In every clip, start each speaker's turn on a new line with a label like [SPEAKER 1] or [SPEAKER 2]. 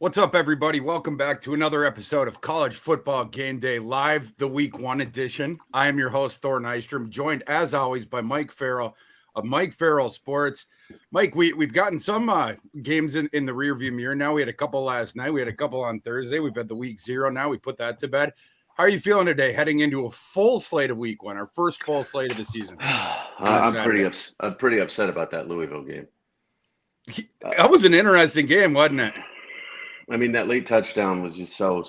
[SPEAKER 1] What's up, everybody? Welcome back to another episode of College Football Game Day Live, the Week 1 edition. I am your host, Thor Nystrom, joined as always by Mike Farrell of Mike Farrell Sports. Mike, we've gotten some games in the rearview mirror now. We had a couple last night. We had a couple on Thursday. We've had the Week 0 now. We put that to bed. How are you feeling today heading into a full slate of Week 1, our first full slate of the season?
[SPEAKER 2] I'm pretty upset about that Louisville game.
[SPEAKER 1] That was an interesting game, wasn't it?
[SPEAKER 2] I mean, that late touchdown was just so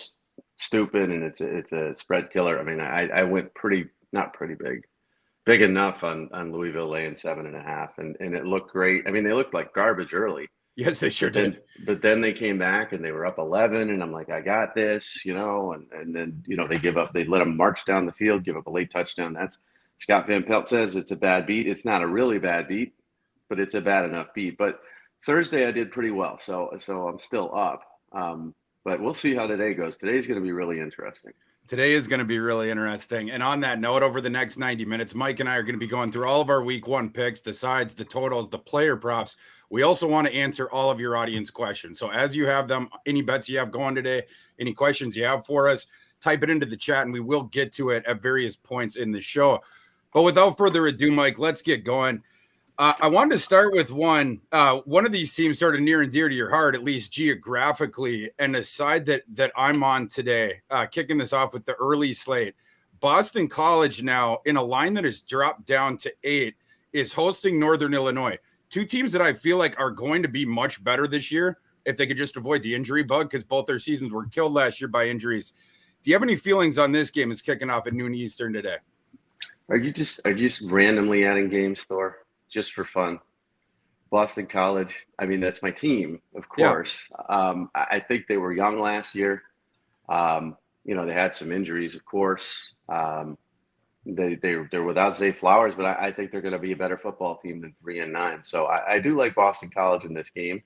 [SPEAKER 2] stupid, and it's a spread killer. I mean, I went not pretty big enough on Louisville laying 7.5, and it looked great. I mean, they looked like garbage early.
[SPEAKER 1] Yes, they sure did.
[SPEAKER 2] But then they came back and they were up 11, and I'm like, I got this, and then they give up. They let them march down the field, give up a late touchdown. That's Scott Van Pelt says it's a bad beat. It's not a really bad beat, but it's a bad enough beat. But Thursday I did pretty well, so I'm still up. But we'll see how today goes. Today's going to be really interesting.
[SPEAKER 1] Today is going to be really interesting. And on that note, over the next 90 minutes, Mike and I are going to be going through all of our Week 1 picks, the sides, the totals, the player props. We also want to answer all of your audience questions. So as you have them, any bets you have going today, any questions you have for us, type it into the chat and we will get to it at various points in the show. But without further ado, Mike, let's get going. I wanted to start with one of these teams sort of near and dear to your heart, at least geographically, and a side that I'm on today, kicking this off with the early slate. Boston College now, in a line that has dropped down to 8, is hosting Northern Illinois. Two teams that I feel like are going to be much better this year if they could just avoid the injury bug, because both their seasons were killed last year by injuries. Do you have any feelings on this game? It's kicking off at noon Eastern today.
[SPEAKER 2] Are you just randomly adding games, Thor? Just for fun? Boston College, I mean, that's my team, of course. Yeah. I think they were young last year. They had some injuries, of course. They're without Zay Flowers, but I think they're going to be a better football team than 3-9. So I do like Boston College in this game.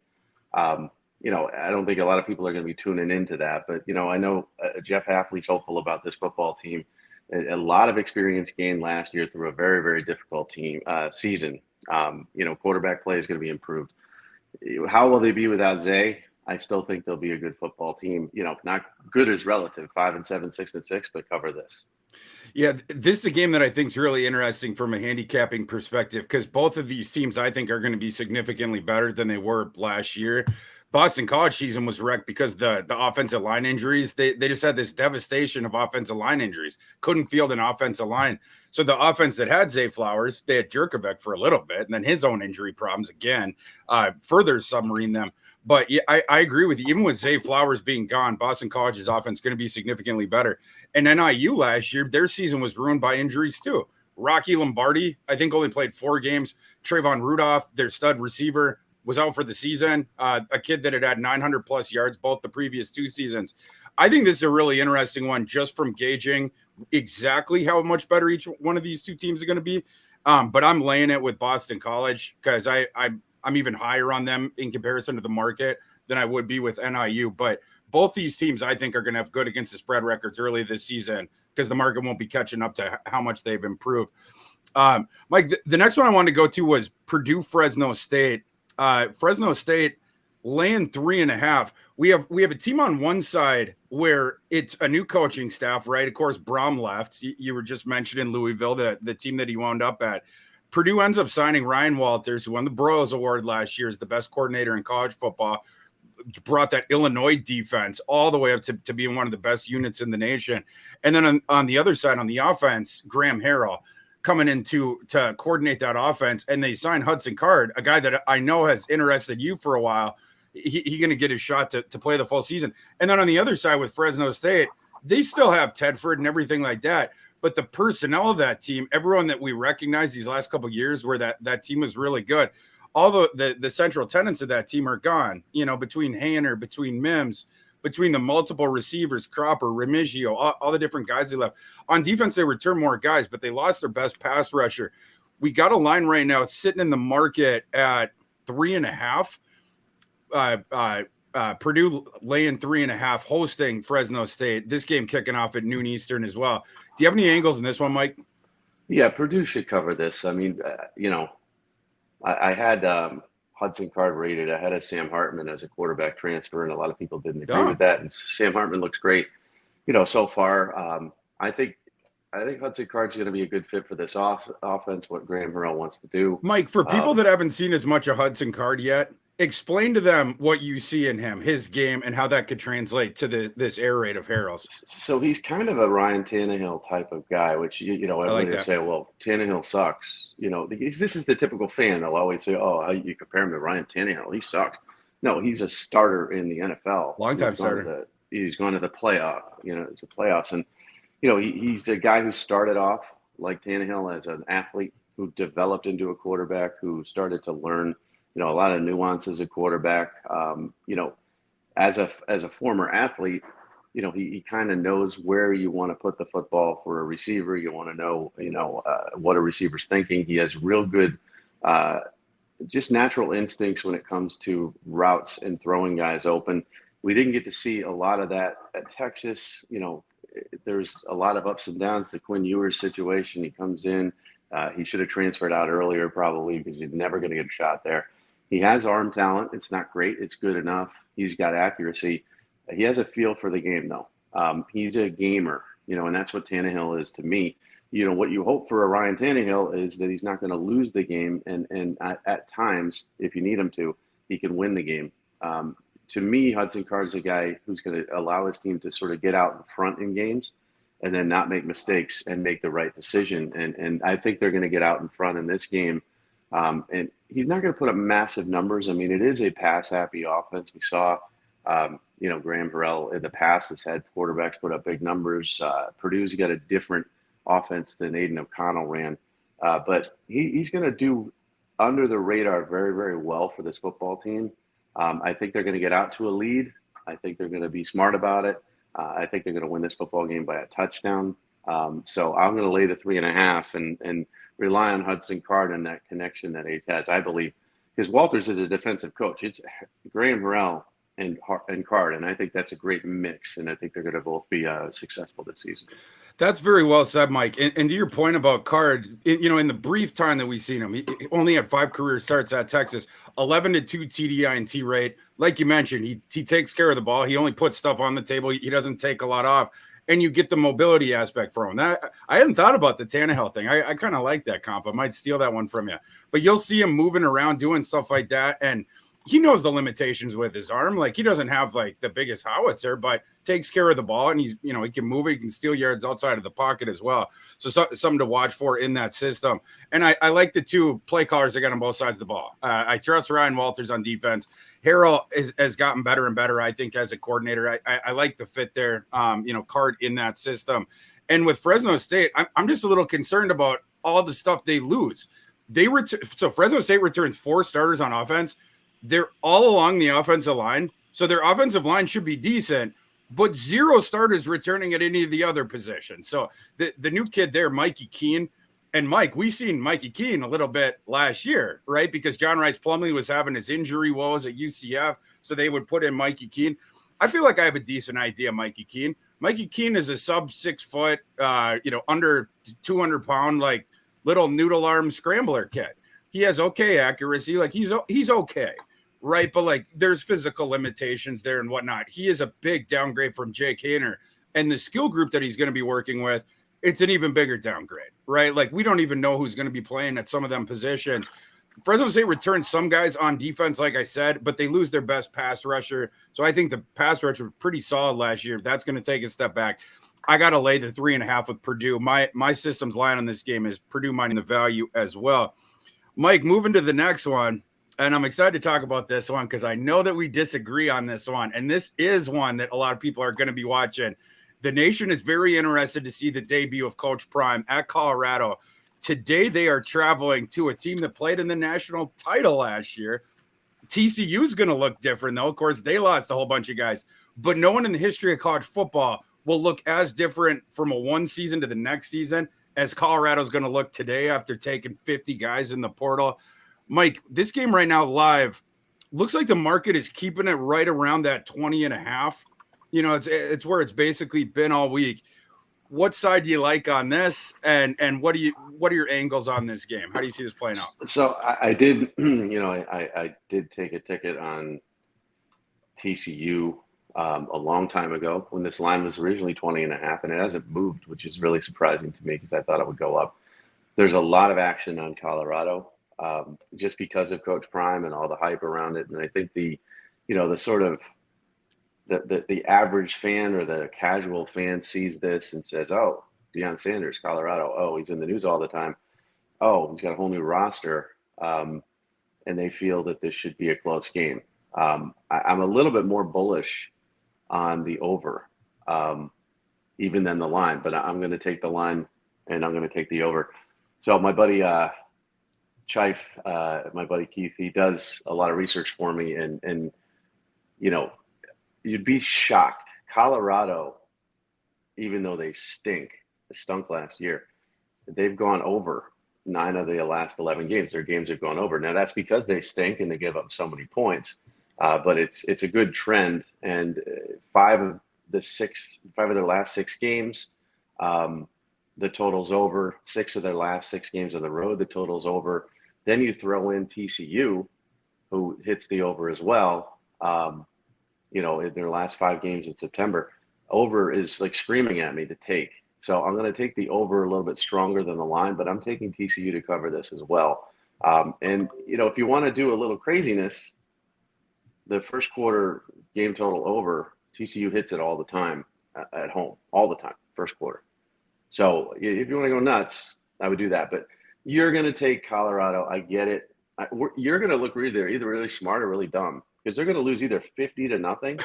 [SPEAKER 2] I don't think a lot of people are going to be tuning into that, but I know Jeff Hafley's hopeful about this football team. A lot of experience gained last year through a very, very difficult season. Quarterback play is going to be improved. How will they be without Zay? I still think they'll be a good football team. Not good is relative, 5-7, 6-6, but cover this.
[SPEAKER 1] Yeah, this is a game that I think is really interesting from a handicapping perspective, because both of these teams I think are going to be significantly better than they were last year. Boston College season was wrecked because the offensive line injuries. They just had this devastation of offensive line injuries. Couldn't field an offensive line. So the offense that had Zay Flowers, they had Jerkovic for a little bit, and then his own injury problems again further submarine them. But yeah, I agree with you. Even with Zay Flowers being gone, Boston College's offense is going to be significantly better. And NIU last year, their season was ruined by injuries too. Rocky Lombardi, I think, only played 4 games. Trayvon Rudolph, their stud receiver, was out for the season. A kid that had 900 plus yards both the previous 2 seasons. I think this is a really interesting one just from gauging exactly how much better each one of these two teams are going to be. But I'm laying it with Boston College because I'm even higher on them in comparison to the market than I would be with NIU. But both these teams, I think, are going to have good against the spread records early this season because the market won't be catching up to how much they've improved. Mike, the next one I wanted to go to was Purdue Fresno State. Fresno State laying 3.5. We have a team on one side where it's a new coaching staff, right? Of course, Brom left. You were just mentioning Louisville, the team that he wound up at. Purdue ends up signing Ryan Walters, who won the Broyles Award last year as the best coordinator in college football. Brought that Illinois defense all the way up to being one of the best units in the nation. And then on the other side, on the offense, Graham Harrell coming in to coordinate that offense, and they signed Hudson Card, a guy that I know has interested you for a while. He going to get his shot to play the full season. And then on the other side with Fresno State, they still have Tedford and everything like that. But the personnel of that team, everyone that we recognize these last couple of years where that team was really good, all the central tenants of that team are gone, between Hainer, between Mims, between the multiple receivers, Cropper, Remigio, all the different guys they left. On defense, they returned more guys, but they lost their best pass rusher. We got a line right now. It's sitting in the market at 3.5. Purdue laying 3.5, hosting Fresno State. This game kicking off at noon Eastern as well. Do you have any angles in this one, Mike?
[SPEAKER 2] Yeah, Purdue should cover this. I mean, I had Hudson Card rated ahead of Sam Hartman as a quarterback transfer, and a lot of people didn't agree
[SPEAKER 1] Oh,
[SPEAKER 2] with that. And Sam Hartman looks great, so far. I think Hudson Card's going to be a good fit for this offense. What Graham Harrell wants to do.
[SPEAKER 1] Mike, for people that haven't seen as much of Hudson Card yet, explain to them what you see in him, his game, and how that could translate to this air raid of Harrell's.
[SPEAKER 2] So he's kind of a Ryan Tannehill type of guy, which everybody would say, well, Tannehill sucks. This is the typical fan. They'll always say, oh, how you compare him to Ryan Tannehill? He sucks. No, he's a starter in the NFL.
[SPEAKER 1] Long-time starter.
[SPEAKER 2] He's gone to the playoff. It's a playoffs, and he's a guy who started off like Tannehill as an athlete, who developed into a quarterback, who started to learn, a lot of nuances of quarterback. As a former athlete, he kind of knows where you want to put the football for a receiver. You want to know, what a receiver's thinking. He has real good, just natural instincts when it comes to routes and throwing guys open. We didn't get to see a lot of that at Texas. There's a lot of ups and downs. The Quinn Ewers situation, he comes in. He should have transferred out earlier probably because he's never going to get a shot there. He has arm talent. It's not great. It's good enough. He's got accuracy. He has a feel for the game, though. He's a gamer, and that's what Tannehill is to me. What you hope for a Ryan Tannehill is that he's not going to lose the game. And at times, if you need him to, he can win the game. To me, Hudson Card's a guy who's going to allow his team to sort of get out in front in games and then not make mistakes and make the right decision. And I think they're going to get out in front in this game. And he's not going to put up massive numbers. I mean, it is a pass-happy offense. We saw, Graham Harrell in the past has had quarterbacks put up big numbers. Purdue's got a different offense than Aiden O'Connell ran. But he's going to do under the radar very, very well for this football team. I think they're going to get out to a lead. I think they're going to be smart about it. I think they're going to win this football game by a touchdown. So I'm going to lay the 3.5 and rely on Hudson Card and that connection that he has, I believe, because Walters is a defensive coach. It's Graham Harrell and Card, and I think that's a great mix, and I think they're going to both be successful this season.
[SPEAKER 1] That's very well said, Mike. And to your point about Card, in the brief time that we've seen him, he only had 5 career starts at Texas, 11-2 TDI&T rate. Like you mentioned, he takes care of the ball. He only puts stuff on the table. He doesn't take a lot off. And you get the mobility aspect from him. That I hadn't thought about the Tannehill thing. I kind of like that comp. I might steal that one from you. But you'll see him moving around, doing stuff like that. And he knows the limitations with his arm. Like, he doesn't have like the biggest howitzer, but takes care of the ball, and he's, he can move it. He can steal yards outside of the pocket as well. So something to watch for in that system. And I like the 2 play callers that got on both sides of the ball. I trust Ryan Walters on defense. Harrell has gotten better and better, I think, as a coordinator. I like the fit there, Card in that system. And with Fresno State, I'm just a little concerned about all the stuff they lose. So Fresno State returns 4 starters on offense. They're all along the offensive line. So their offensive line should be decent, but 0 starters returning at any of the other positions. So the new kid there, Mikey Keene, and Mike, we seen Mikey Keene a little bit last year, right? Because John Rice Plumlee was having his injury woes at UCF. So they would put in Mikey Keene. I feel like I have a decent idea of Mikey Keene. Mikey Keene is a sub 6 foot, under 200 pound, like little noodle arm scrambler kid. He has okay accuracy. Like he's okay. Right. But like there's physical limitations there and whatnot. He is a big downgrade from Jake Haener, and the skill group that he's going to be working with, it's an even bigger downgrade, right? Like we don't even know who's going to be playing at some of them positions. Fresno State returns some guys on defense, like I said, but they lose their best pass rusher. So I think the pass rusher was pretty solid last year. That's going to take a step back. I got to lay the 3.5 with Purdue. My system's line on this game is Purdue minding the value as well. Mike, moving to the next one. And I'm excited to talk about this one because I know that we disagree on this one. And this is one that a lot of people are going to be watching. The nation is very interested to see the debut of Coach Prime at Colorado. Today, they are traveling to a team that played in the national title last year. TCU is going to look different, though. Of course, they lost a whole bunch of guys. But no one in the history of college football will look as different from a one season to the next season as Colorado's going to look today after taking 50 guys in the portal. Mike, this game right now live looks like the market is keeping it right around that 20.5. It's where it's basically been all week.
[SPEAKER 3] what side do you like on this? And what are your angles on this game? How do you see this playing out?
[SPEAKER 2] So I did, I did take a ticket on TCU a long time ago when this line was originally 20.5, and it hasn't moved, which is really surprising to me because I thought it would go up. There's a lot of action on Colorado just because of Coach Prime and all the hype around it. And I think the sort of the average fan or the casual fan sees this and says, oh, Deion Sanders, Colorado. Oh, he's in the news all the time. Oh, he's got a whole new roster. And they feel that this should be a close game. I'm a little bit more bullish on the over even than the line, but I'm going to take the line and I'm going to take the over. So my buddy Chife, my buddy Keith, he does a lot of research for me, and you'd be shocked. Colorado, even though they stunk last year, they've gone over 9 of the last 11 games. Their games have gone over. Now that's because they stink and they give up so many points, but it's a good trend. And 5 of their last 6 games, the total's over. 6 of their last 6 games on the road, the total's over. Then you throw in TCU, who hits the over as well. In their last 5 games in September, over is like screaming at me to take. So I'm going to take the over a little bit stronger than the line, but I'm taking TCU to cover this as well. If you want to do a little craziness, the first quarter game total over, TCU hits it all the time at home, all the time, first quarter. So if you want to go nuts, I would do that. But you're going to take Colorado. I get it. You're going to look either really smart or really dumb because they're going to lose either 50-0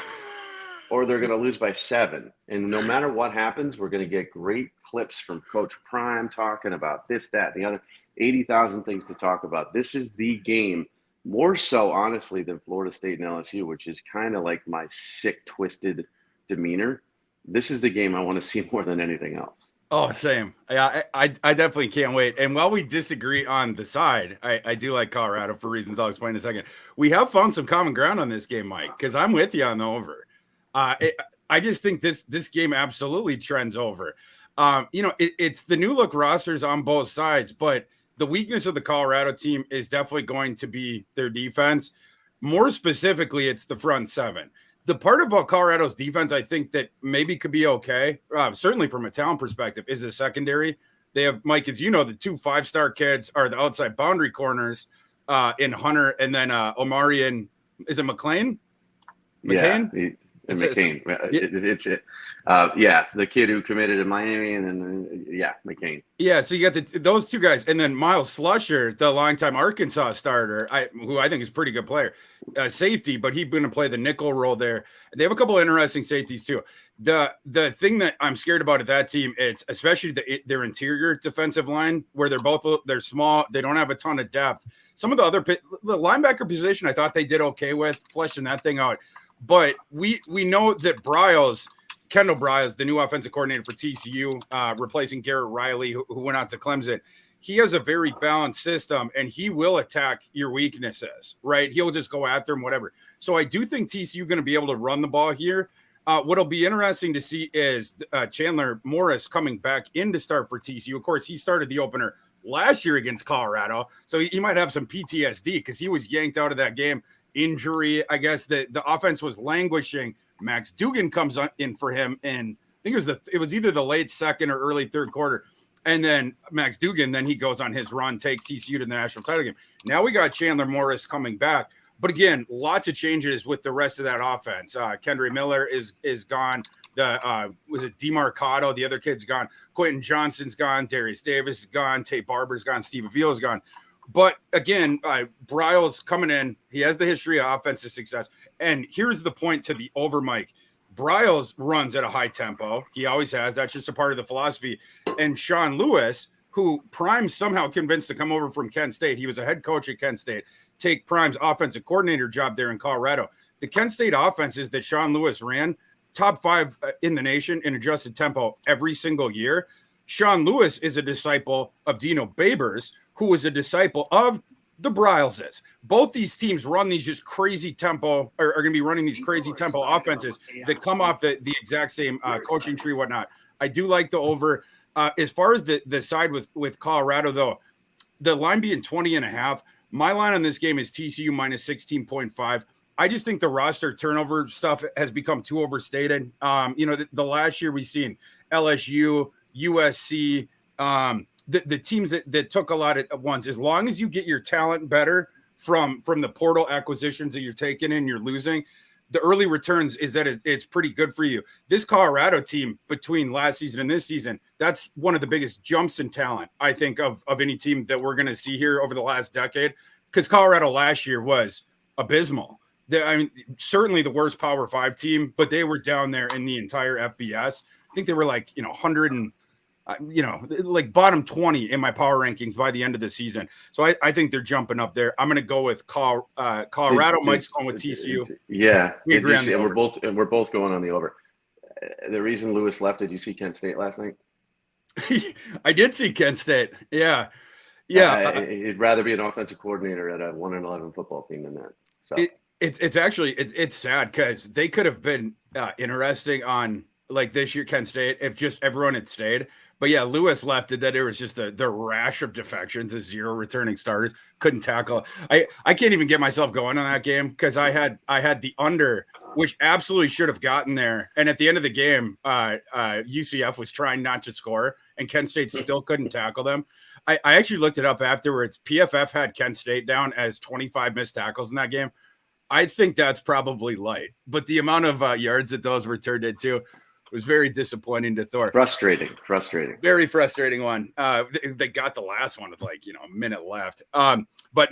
[SPEAKER 2] or they're going to lose by 7. And no matter what happens, we're going to get great clips from Coach Prime talking about this, that, the other, 80,000 things to talk about. This is the game, more so, honestly, than Florida State and LSU, which is kind of like my sick, twisted demeanor. This is the game I want to see more than anything else.
[SPEAKER 3] Oh, same. Yeah, I definitely can't wait. And while we disagree on the side, I do like Colorado for reasons I'll explain in a second. We have found some common ground on this game, Mike, because I'm with you on the over. I just think this game absolutely trends over. It's the new look rosters on both sides, but the weakness of the Colorado team is definitely going to be their defense. More specifically, it's the front 7. The part about Colorado's defense, I think that maybe could be okay, certainly from a talent perspective, is the secondary. They have, Mike, as you know, the 2 5-star kids are the outside boundary corners in Hunter, and then Omarion, is it McClain?
[SPEAKER 2] McCain? Yeah, and McCain. The kid who committed in Miami, and then McCain.
[SPEAKER 3] Yeah, so you got those 2 guys, and then Miles Slusher, the longtime Arkansas starter, who I think is a pretty good player, safety, but he's going to play the nickel role there. They have a couple of interesting safeties too. The thing that I'm scared about at that team, it's especially their interior defensive line, where they're small, they don't have a ton of depth. Some of the linebacker position, I thought they did okay with fleshing that thing out. But we know that Kendall Briles, the new offensive coordinator for TCU, replacing Garrett Riley, who went out to Clemson, he has a very balanced system, and he will attack your weaknesses, right? He'll just go after them, whatever. So I do think TCU going to be able to run the ball here. What'll be interesting to see is Chandler Morris coming back in to start for TCU. Of course, he started the opener last year against Colorado, so he might have some PTSD because he was yanked out of that game. Injury, I guess the offense was languishing. Max Duggan comes in for him, and I think it was either the late second or early third quarter. And then Max Duggan, then he goes on his run, takes TCU to the national title game. Now we got Chandler Morris coming back. But again, lots of changes with the rest of that offense. Kendry Miller is gone. Was it DeMarcado? The other kid's gone. Quentin Johnson's gone. Darius Davis is gone. Tate Barber's gone. Steve Avila's gone. But again, Briles coming in. He has the history of offensive success. And here's the point to the over, Mike. Briles runs at a high tempo. He always has. That's just a part of the philosophy. And Sean Lewis, who Prime somehow convinced to come over from Kent State. He was a head coach at Kent State. Take Prime's offensive coordinator job there in Colorado. The Kent State offenses that Sean Lewis ran, top 5 in the nation in adjusted tempo every single year. Sean Lewis is a disciple of Dino Babers, who was a disciple of the Brileses. Both these teams run these just crazy tempo, are going to be running these crazy tempo offenses that come off the exact same coaching tree, whatnot. I do like the over. As far as the side with Colorado, though, the line being 20.5, my line on this game is TCU minus 16.5. I just think the roster turnover stuff has become too overstated. The last year we've seen LSU, USC, the teams that took a lot at once. As long as you get your talent better from the portal acquisitions that you're taking and you're losing, the early returns is that it's pretty good for you. This Colorado team between last season and this season, that's one of the biggest jumps in talent, I think, of any team that we're going to see here over the last decade, because Colorado last year was abysmal. Certainly the worst Power 5 team, but they were down there in the entire FBS. I think they were like, 100 and, like bottom 20 in my power rankings by the end of the season. So I think they're jumping up there. I'm going to go with Colorado. Mike's going with TCU.
[SPEAKER 2] Yeah.
[SPEAKER 3] We agree on
[SPEAKER 2] and we're both going on the over. The reason Lewis left, did you see Kent State last night?
[SPEAKER 3] I did see Kent State. Yeah.
[SPEAKER 2] He'd rather be an offensive coordinator at a 1-11 football team than that. So
[SPEAKER 3] it's sad because they could have been interesting on like this year, Kent State, if just everyone had stayed. But yeah, Lewis left it that it was just the rash of defections, the 0 returning starters, couldn't tackle. I can't even get myself going on that game because I had the under, which absolutely should have gotten there. And at the end of the game, UCF was trying not to score, and Kent State still couldn't tackle them. I actually looked it up afterwards. PFF had Kent State down as 25 missed tackles in that game. I think that's probably light, but the amount of yards that those were turned into was very disappointing to Thor.
[SPEAKER 2] Frustrating.
[SPEAKER 3] Very frustrating one. They got the last one with a minute left. But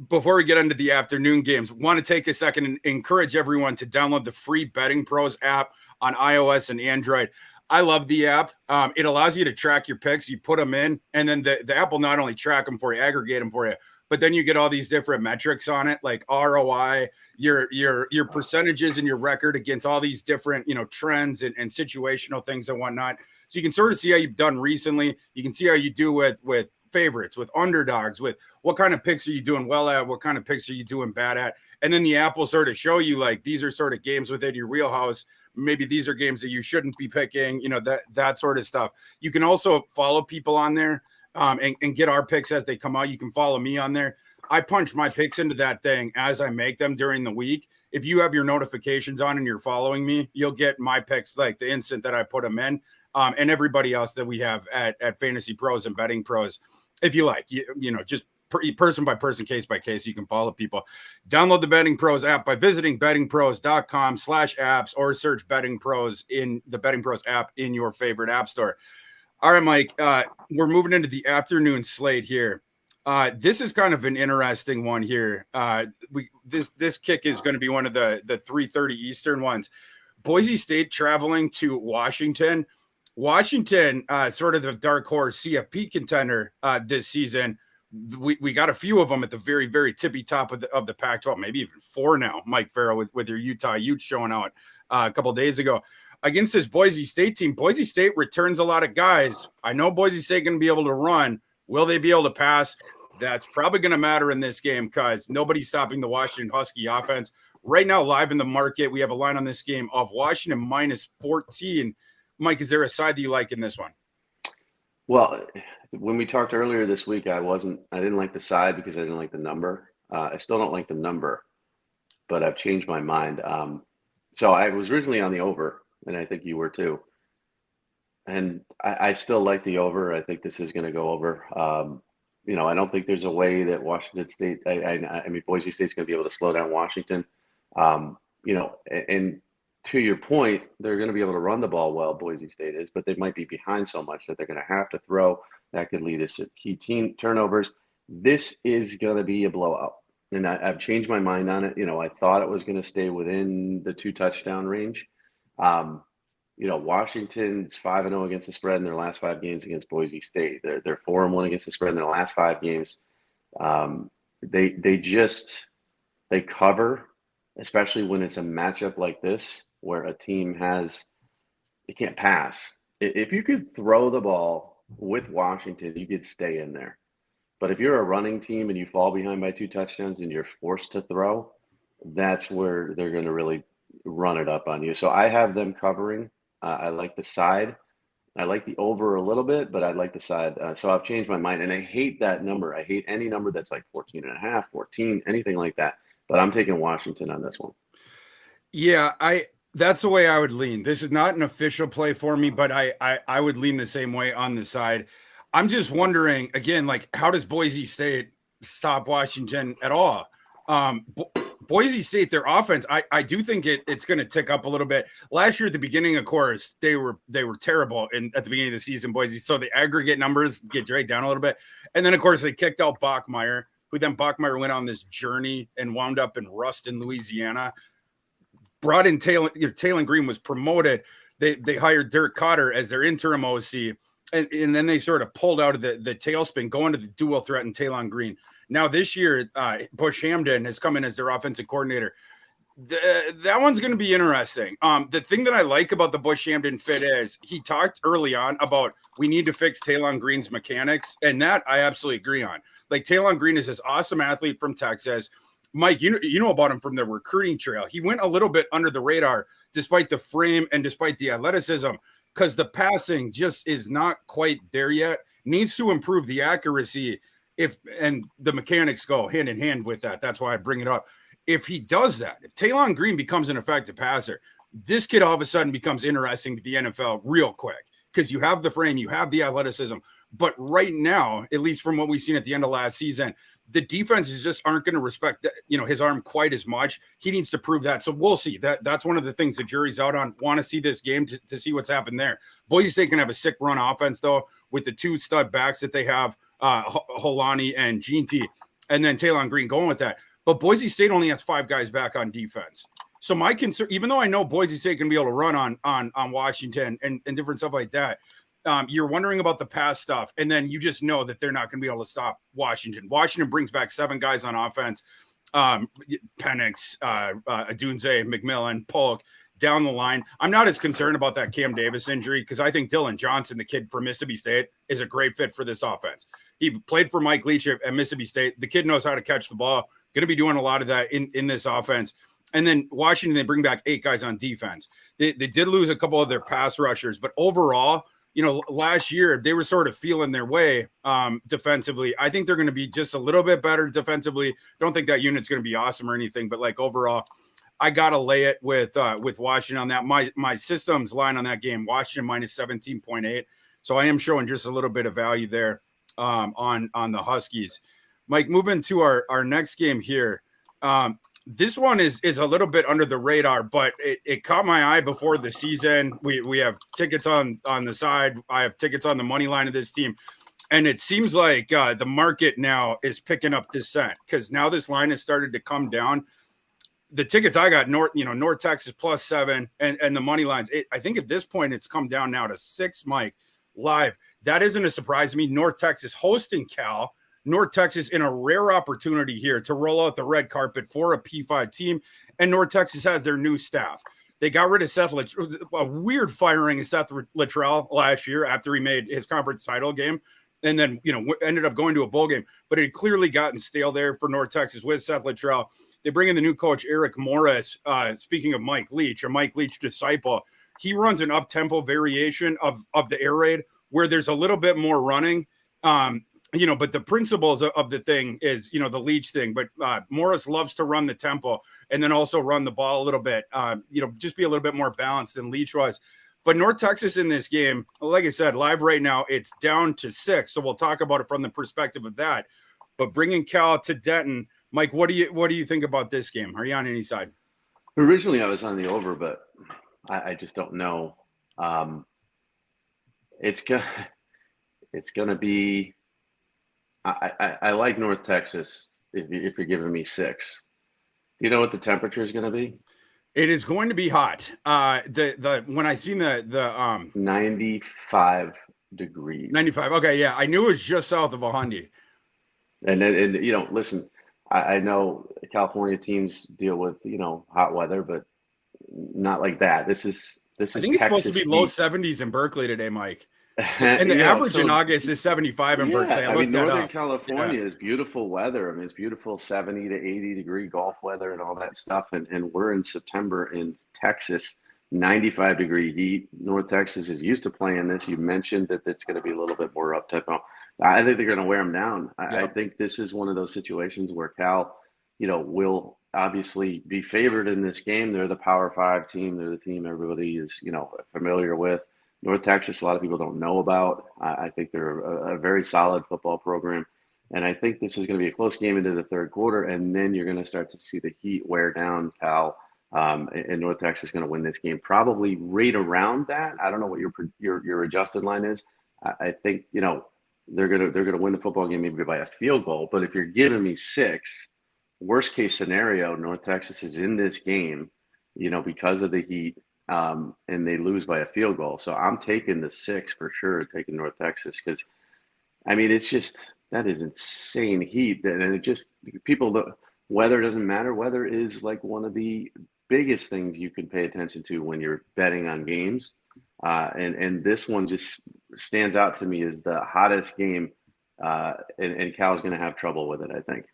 [SPEAKER 3] before we get into the afternoon games, want to take a second and encourage everyone to download the free Betting Pros app on iOS and Android. I love the app. It allows you to track your picks. You put them in, and then the app will not only track them for you, aggregate them for you, but then you get all these different metrics on it, like ROI, your percentages and your record against all these different, trends and situational things and whatnot. So you can sort of see how you've done recently. You can see how you do with favorites, with underdogs, with what kind of picks are you doing well at, what kind of picks are you doing bad at. And then the app will sort of show you like, these are sort of games within your wheelhouse. Maybe these are games that you shouldn't be picking, that sort of stuff. You can also follow people on there. And get our picks as they come out. You can follow me on there. I punch my picks into that thing as I make them during the week. If you have your notifications on and you're following me, you'll get my picks like the instant that I put them in, and everybody else that we have at Fantasy Pros and Betting Pros. If you like, just person by person, case by case, you can follow people. Download the Betting Pros app by visiting bettingpros.com/apps or search Betting Pros in the Betting Pros app in your favorite app store. All right, Mike, we're moving into the afternoon slate here. This is kind of an interesting one here. This kick is going to be one of the 3:30 Eastern ones. Boise State traveling to Washington. Washington, sort of the dark horse CFP contender this season. We got a few of them at the very, very tippy top of the Pac-12, maybe even 4 now. Mike Farrell with your Utah Utes showing out a couple of days ago. Against this Boise State team, Boise State returns a lot of guys. I know Boise State going to be able to run. Will they be able to pass? That's probably going to matter in this game because nobody's stopping the Washington Husky offense. Right now, live in the market, we have a line on this game of Washington minus 14. Mike, is there a side that you like in this one?
[SPEAKER 2] Well, when we talked earlier this week, I didn't like the side because I didn't like the number. I still don't like the number, but I've changed my mind. So I was originally on the over. And I think you were too. And I still like the over. I think this is going to go over. I don't think there's a way that Washington State, Boise State's going to be able to slow down Washington. And to your point, they're going to be able to run the ball well, Boise State is, but they might be behind so much that they're going to have to throw. That could lead us to key team turnovers. This is going to be a blowout. And I've changed my mind on it. I thought it was going to stay within the 2 touchdown range. Washington's 5-0 against the spread in their last 5 games against Boise State. They're 4-1 against the spread in their last 5 games. They cover, especially when it's a matchup like this where a team they can't pass. If you could throw the ball with Washington, you could stay in there. But if you're a running team and you fall behind by 2 touchdowns and you're forced to throw, that's where they're going to really run it up on you. So I have them covering. I like the side. I like the over a little bit, but I like the side. So I've changed my mind, and I hate that number. I hate any number that's like 14.5, 14, anything like that. But I'm taking Washington on this one.
[SPEAKER 3] Yeah, that's the way I would lean. This is not an official play for me, but I would lean the same way on the side. I'm just wondering again, like, how does Boise State stop Washington at all? Boise State, their offense, I do think it's going to tick up a little bit. Last year at the beginning, of course, they were terrible at the beginning of the season, Boise. So the aggregate numbers get dragged down a little bit. And then, of course, they kicked out Bachmeier, who then Bachmeier went on this journey and wound up in Ruston, Louisiana. Brought in Talon Green was promoted. They hired Dirk Cotter as their interim OC. And then they sort of pulled out of the tailspin, going to the dual threat and Talon Green. Now this year, Bush Hamden has come in as their offensive coordinator. That one's going to be interesting. The thing that I like about the Bush Hamden fit is he talked early on about we need to fix Talon Green's mechanics, and that I absolutely agree on. Like, Talon Green is this awesome athlete from Texas. Mike, you know about him from the recruiting trail. He went a little bit under the radar despite the frame and despite the athleticism, because the passing just is not quite there yet. Needs to improve the accuracy and the mechanics go hand in hand with that. That's why I bring it up. If he does that, if Talon Green becomes an effective passer, this kid all of a sudden becomes interesting to the NFL real quick, because you have the frame, you have the athleticism. But right now, at least from what we've seen at the end of last season, the defenses just aren't going to respect his arm quite as much. He needs to prove that. So we'll see. That's one of the things the jury's out on. Want to see this game to see what's happened there. Boise State can have a sick run offense, though, with the two stud backs that they have, Holani and Ginty, and then Talon Green going with that. But Boise State only has 5 guys back on defense. So my concern, even though I know Boise State can be able to run on Washington and different stuff like that, you're wondering about the pass stuff, and then you just know that they're not going to be able to stop Washington. Washington brings back 7 guys on offense. Penix, Adunze, McMillan, Polk, down the line. I'm not as concerned about that Cam Davis injury, because I think Dylan Johnson, the kid from Mississippi State, is a great fit for this offense. He played for Mike Leach at Mississippi State. The kid knows how to catch the ball. Going to be doing a lot of that in this offense. And then Washington, they bring back 8 guys on defense. They did lose a couple of their pass rushers, but overall, last year they were sort of feeling their way defensively. I think they're going to be just a little bit better defensively. Don't think that unit's going to be awesome or anything, but like overall, I got to lay it with Washington on that. My systems line on that game, Washington minus 17.8. So I am showing just a little bit of value there on the Huskies. Mike, moving to our next game here. This one is a little bit under the radar, but it caught my eye before the season. We have tickets on the side. I have tickets on the money line of this team. And it seems like the market now is picking up this scent, because now this line has started to come down. The tickets I got, North Texas +7 and the money lines. I think at this point it's come down now to 6, Mike, live. That isn't a surprise to me. North Texas hosting Cal. North Texas in a rare opportunity here to roll out the red carpet for a P5 team. And North Texas has their new staff. They got rid of Seth Littrell, a weird firing of Seth Littrell last year after he made his conference title game. And then, ended up going to a bowl game. But it had clearly gotten stale there for North Texas with Seth Littrell. They bring in the new coach, Eric Morris. Speaking of Mike Leach, a Mike Leach disciple, he runs an up-tempo variation of the air raid where there's a little bit more running. But the principles of the thing is, the Leach thing. But Morris loves to run the tempo and then also run the ball a little bit, just be a little bit more balanced than Leach was. But North Texas in this game, like I said, live right now, it's down to 6. So we'll talk about it from the perspective of that. But bringing Cal to Denton, Mike, what do you think about this game? Are you on any side?
[SPEAKER 2] Originally, I was on the over, but I just don't know. It's gonna be. I like North Texas if you're giving me 6. Do you know what the temperature is going to be?
[SPEAKER 3] It is going to be hot. When I seen the
[SPEAKER 2] 95 degrees.
[SPEAKER 3] 95. Okay, yeah, I knew it was just south of 100.
[SPEAKER 2] And listen, I know California teams deal with hot weather, but not like that. This is
[SPEAKER 3] I think it's
[SPEAKER 2] Texas
[SPEAKER 3] supposed to be low 70s in Berkeley today, Mike.
[SPEAKER 2] And
[SPEAKER 3] the average in August is 75 in Berkeley.
[SPEAKER 2] Northern California is beautiful weather. I mean, it's beautiful 70 to 80 degree golf weather and all that stuff. And we're in September in Texas. 95-degree heat. North Texas is used to playing this. You mentioned that it's going to be a little bit more up tempo. I think they're going to wear them down. I think this is one of those situations where Cal, will obviously be favored in this game. They're the Power 5 team. They're the team everybody is, familiar with. North Texas, a lot of people don't know about. I think they're a very solid football program. And I think this is going to be a close game into the third quarter, and then you're going to start to see the heat wear down Cal. And North Texas is going to win this game probably right around that. I don't know what your adjusted line is. I think they're gonna win the football game maybe by a field goal. But if you're giving me 6, worst case scenario, North Texas is in this game, because of the heat, and they lose by a field goal. So I'm taking the 6 for sure, taking North Texas, because it's just that is insane heat, and it just weather doesn't matter. Weather is like one of the biggest things you can pay attention to when you're betting on games. And this one just stands out to me as the hottest game, and Cal's going to have trouble with it, I think.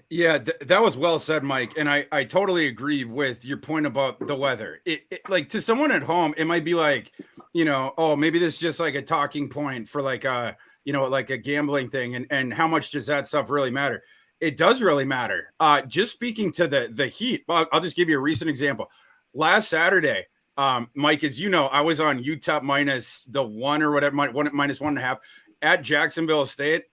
[SPEAKER 3] Yeah, that was well said, Mike. And I totally agree with your point about the weather. It like, to someone at home, it might be like, oh, maybe this is just like a talking point for like like a gambling thing. And how much does that stuff really matter? It does really matter. Just speaking to the heat, I'll just give you a recent example. Last Saturday, Mike, as you know, I was on UTEP minus the 1 or whatever, minus 1.5 at Jacksonville State,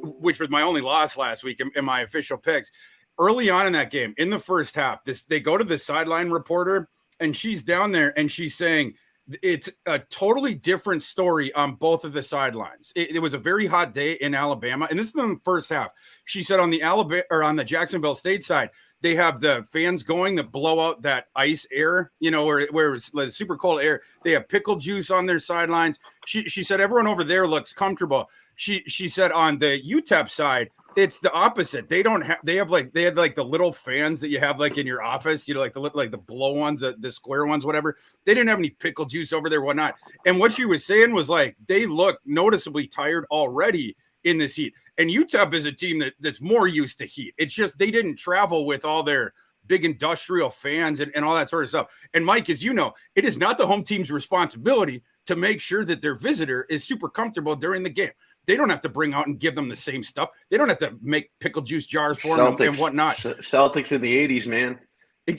[SPEAKER 3] which was my only loss last week in my official picks. Early on in that game, in the first half, they go to the sideline reporter, and she's down there, and she's saying it's a totally different story on both of the sidelines. It was a very hot day in Alabama, and this is in the first half. She said on the Jacksonville State side, they have the fans going that blow out that ice air, where it's like super cold air. They have pickle juice on their sidelines. She said everyone over there looks comfortable. She said on the UTEP side, it's the opposite. They had the little fans that you have like in your office, like the blow ones, the square ones, whatever. They didn't have any pickle juice over there, whatnot. And what she was saying was like, they look noticeably tired already in this heat. And UTEP is a team that's more used to heat. It's just they didn't travel with all their big industrial fans and all that sort of stuff. And Mike, as you know, it is not the home team's responsibility to make sure that their visitor is super comfortable during the game. They don't have to bring out and give them the same stuff. They don't have to make pickle juice jars for them and whatnot.
[SPEAKER 2] Celtics in the 80s, man.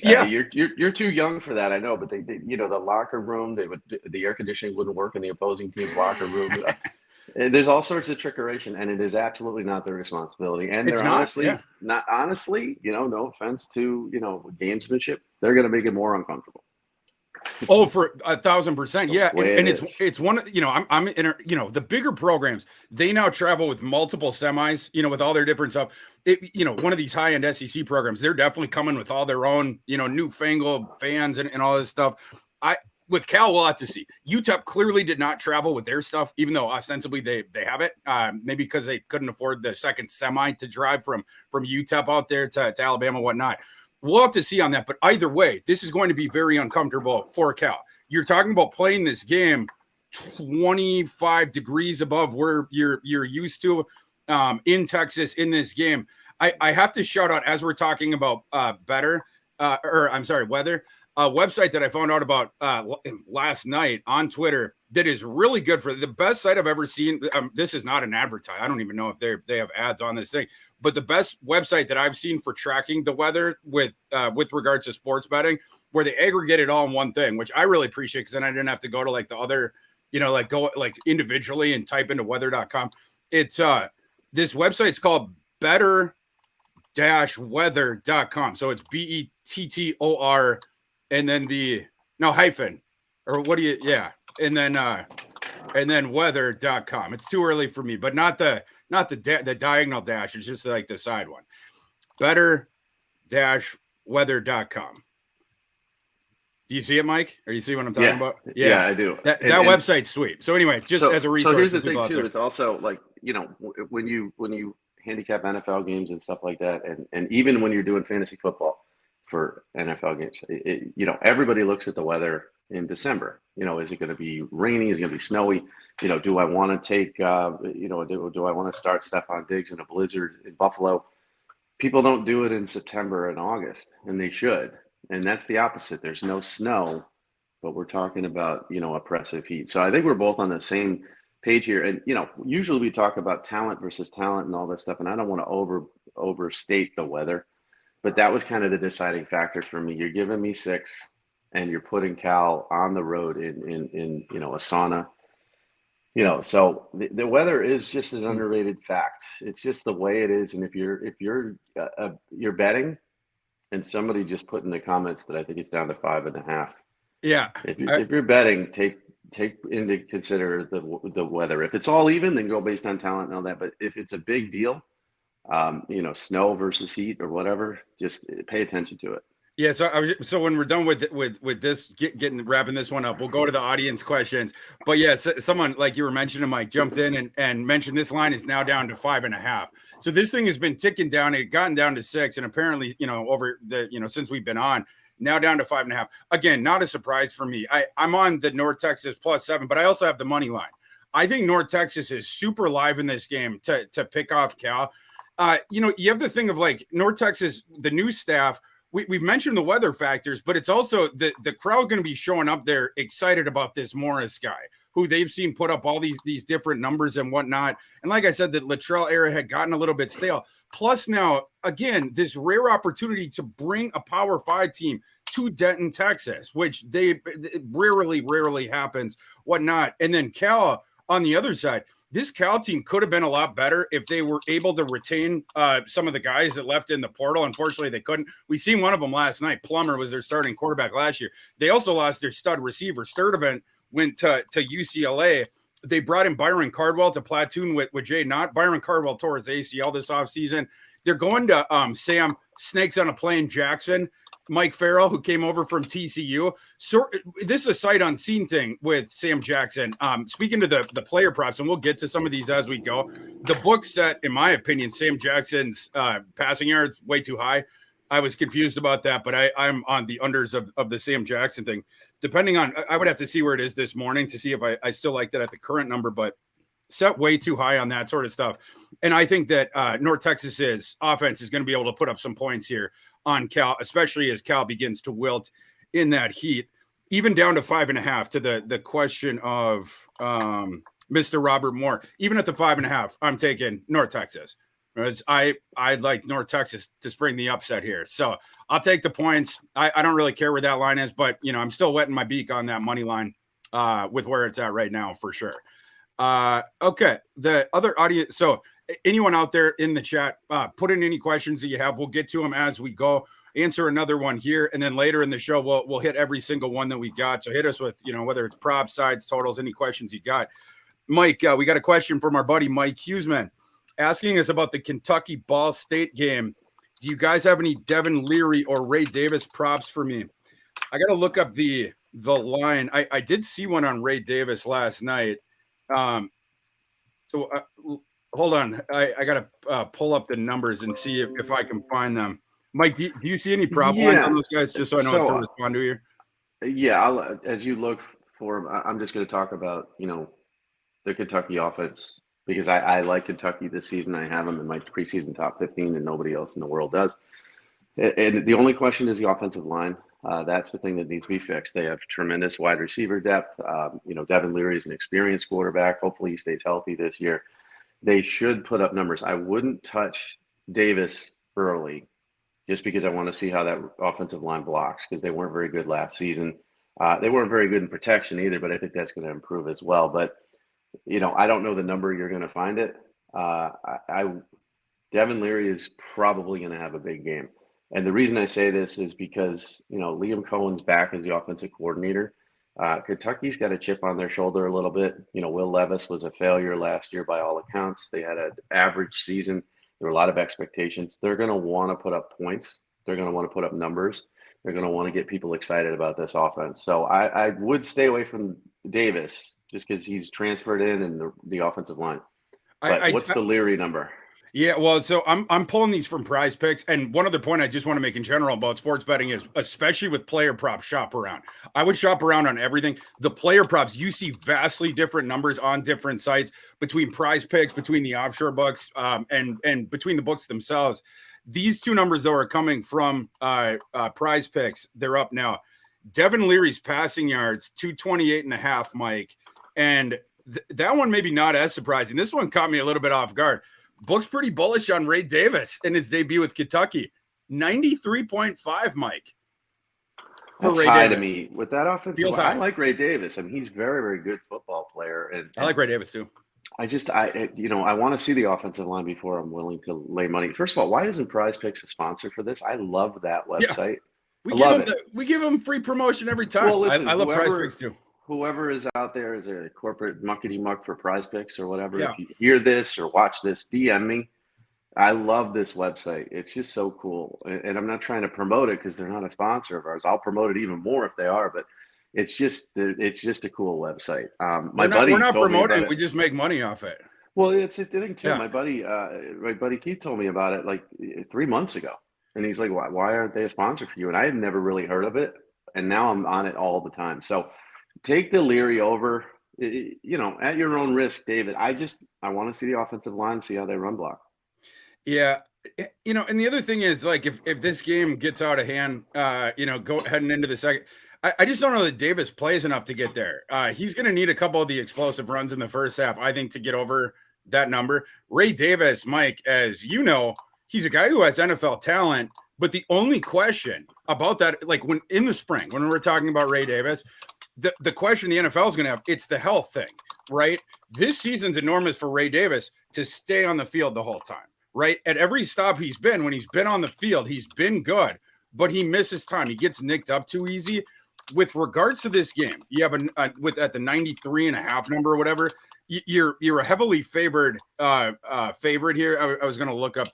[SPEAKER 3] Yeah,
[SPEAKER 2] you're too young for that, I know. But they the locker room, the air conditioning wouldn't work in the opposing team's locker room. There's all sorts of trickeration, and it is absolutely not their responsibility. And they're not honestly, no offense to gamesmanship, they're going to make it more uncomfortable.
[SPEAKER 3] Oh, for 1,000%. Yeah. And it's one, I'm in, the bigger programs, they now travel with multiple semis, with all their different stuff. One of these high end SEC programs, they're definitely coming with all their own, newfangled fans and all this stuff. With Cal, we'll have to see. UTEP clearly did not travel with their stuff, even though ostensibly they have it. Maybe because they couldn't afford the second semi to drive from UTEP out there to Alabama, whatnot. We'll have to see on that. But either way, this is going to be very uncomfortable for Cal. You're talking about playing this game 25 degrees above where you're used to in Texas in this game. I have to shout out, as we're talking about weather, a website that I found out about last night on Twitter that is really good for the best site I've ever seen. This is not an advertise. I don't even know if they have ads on this thing, but the best website that I've seen for tracking the weather with regards to sports betting, where they aggregate it all in one thing, which I really appreciate, because then I didn't have to go to like the other, go like individually and type into weather.com. It's this website's called better-weather.com. So it's BETTOR and then hyphen, or what do you, yeah. And then weather.com. It's too early for me, but not the diagonal dash. It's just like the side one. Better-weather.com. Do you see it, Mike? Or you see what I'm talking about?
[SPEAKER 2] Yeah, I do.
[SPEAKER 3] That website's sweet. So anyway, just as a resource.
[SPEAKER 2] So here's the thing too. It's also like, when you handicap NFL games and stuff like that, and even when you're doing fantasy football for NFL games, everybody looks at the weather in December. Is it going to be rainy? Is it going to be snowy? Do I want to take, do I want to start Stephon Diggs in a blizzard in Buffalo? People don't do it in September and August, and they should. And that's the opposite. There's no snow but we're talking about, oppressive heat. So I think we're both on the same page here. And, usually we talk about talent versus talent and all this stuff. And I don't want to overstate the weather, but that was kind of the deciding factor for me. You're giving me 6 and you're putting Cal on the road in a sauna. So the weather is just an underrated fact. It's just the way it is. And if you're betting, and somebody just put in the comments that I think it's down to 5.5.
[SPEAKER 3] Yeah.
[SPEAKER 2] If you're betting, take into consider the weather. If it's all even, then go based on talent and all that. But if it's a big deal, snow versus heat or whatever, just pay attention to it.
[SPEAKER 3] Yeah, so when we're done with this, wrapping this one up, we'll go to the audience questions. But yeah, someone like you were mentioning, Mike, jumped in and mentioned this line is now down to 5.5. So this thing has been ticking down. It gotten down to 6, and apparently, over the since we've been on, now down to 5.5. Again, not a surprise for me. I'm on the North Texas +7, but I also have the money line. I think North Texas is super live in this game to pick off Cal. You have the thing of like North Texas, the new staff. We've mentioned the weather factors, but it's also the crowd going to be showing up there excited about this Morris guy, who they've seen put up all these different numbers and whatnot. And like I said, the Luttrell era had gotten a little bit stale. Plus now, again, this rare opportunity to bring a Power 5 team to Denton, Texas, which rarely happens, whatnot. And then Cal on the other side. This Cal team could have been a lot better if they were able to retain some of the guys that left in the portal. Unfortunately, they couldn't. We seen one of them last night. Plummer was their starting quarterback last year. They also lost their stud receiver. Sturdivant went to UCLA. They brought in Byron Cardwell to platoon with Jay Knott. Byron Cardwell tore his ACL this offseason. They're going to Sam Snakes on a Plane Jackson. Mike Farrell, who came over from TCU. So this is a sight unseen thing with Sam Jackson. Speaking to the player props, and we'll get to some of these as we go. The book set, in my opinion, Sam Jackson's passing yards way too high. I was confused about that, but I'm on the unders of the Sam Jackson thing. Depending on, I would have to see where it is this morning to see if I still like that at the current number, but set way too high on that sort of stuff. And I think that North Texas's offense is going to be able to put up some points here on Cal, especially as Cal begins to wilt in that heat, even down to 5.5 to the question of Mr. Robert Moore. Even at the 5.5, I'm taking North Texas. I'd like North Texas to spring the upset here. So I'll take the points. I don't really care where that line is, but I'm still wetting my beak on that money line with where it's at right now for sure. Okay. The other audience. So anyone out there in the chat, put in any questions that you have. We'll get to them as we go. Answer another one here, and then later in the show, we'll hit every single one that we got. So hit us with, whether it's props, sides, totals, any questions you got. Mike, we got a question from our buddy Mike Huseman asking us about the Kentucky Ball State game. Do you guys have any Devin Leary or Ray Davis props for me? I got to look up the line. I did see one on Ray Davis last night. Hold on. I got to pull up the numbers and see if I can find them. Mike, do you see any problem lines on those guys, just so I know what to respond to here?
[SPEAKER 2] Yeah, as you look for them, I'm just going to talk about, the Kentucky offense, because I like Kentucky this season. I have them in my preseason top 15, and nobody else in the world does. And the only question is the offensive line. That's the thing that needs to be fixed. They have tremendous wide receiver depth. Devin Leary is an experienced quarterback. Hopefully he stays healthy this year. They should put up numbers. I wouldn't touch Davis early just because I want to see how that offensive line blocks, because they weren't very good last season. They weren't very good in protection either, but I think that's going to improve as well. But, I don't know the number you're going to find it. Devin Leary is probably going to have a big game. And the reason I say this is because, Liam Cohen's back as the offensive coordinator. Kentucky's got a chip on their shoulder a little bit. Will Levis was a failure last year by all accounts. They had an average season. There were a lot of expectations. They're going to want to put up points. They're going to want to put up numbers. They're going to want to get people excited about this offense. So I would stay away from Davis just because he's transferred in and the offensive line. But what's the Leary number?
[SPEAKER 3] Yeah, well, so I'm pulling these from Prize Picks, and one other point I just want to make in general about sports betting is, especially with player props, shop around. I would shop around on everything. The player props, you see vastly different numbers on different sites between Prize Picks, between the offshore books, and between the books themselves. These two numbers, though, are coming from Prize Picks. They're up now. Devin Leary's passing yards, 228.5, Mike. And that one maybe not as surprising. This one caught me a little bit off guard. Book's pretty bullish on Ray Davis in his debut with Kentucky. 93.5, Mike.
[SPEAKER 2] That's
[SPEAKER 3] Ray
[SPEAKER 2] high
[SPEAKER 3] Davis.
[SPEAKER 2] to me. With that offensive line, I like Ray Davis. I mean, he's very, very good football player. And
[SPEAKER 3] I like Ray Davis too.
[SPEAKER 2] I want to see the offensive line before I'm willing to lay money. First of all, why isn't Prize Picks a sponsor for this? I love that website.
[SPEAKER 3] Yeah. We give them free promotion every time.
[SPEAKER 2] Well, listen,
[SPEAKER 3] I love Prize Picks too.
[SPEAKER 2] Whoever is out there is a corporate muckety muck for Prize Picks or whatever.
[SPEAKER 3] Yeah.
[SPEAKER 2] If you hear this or watch this, DM me. I love this website. It's just so cool. And I'm not trying to promote it because they're not a sponsor of ours. I'll promote it even more if they are, but it's just a cool website. We're not
[SPEAKER 3] promoting it. We just make money off it.
[SPEAKER 2] Well, it's the thing too.
[SPEAKER 3] Yeah.
[SPEAKER 2] My buddy Keith told me about it like 3 months ago. And he's like, why aren't they a sponsor for you? And I had never really heard of it. And now I'm on it all the time. So take the Leary over, at your own risk, David. I want to see the offensive line, see how they run block.
[SPEAKER 3] Yeah. And the other thing is, like, if this game gets out of hand, heading into the second, I just don't know that Davis plays enough to get there. He's going to need a couple of the explosive runs in the first half, I think, to get over that number. Ray Davis, Mike, as you know, he's a guy who has NFL talent, but the only question about that, like when in the spring, when we're talking about Ray Davis, the question the NFL is going to have, it's the health thing, right? This season's enormous for Ray Davis to stay on the field the whole time. Right. At every stop when he's been on the field, he's been good, but he misses time. He gets nicked up too easy. With regards to this game, you have at the 93.5 number or whatever, you're a heavily favored favorite here. I was going to look up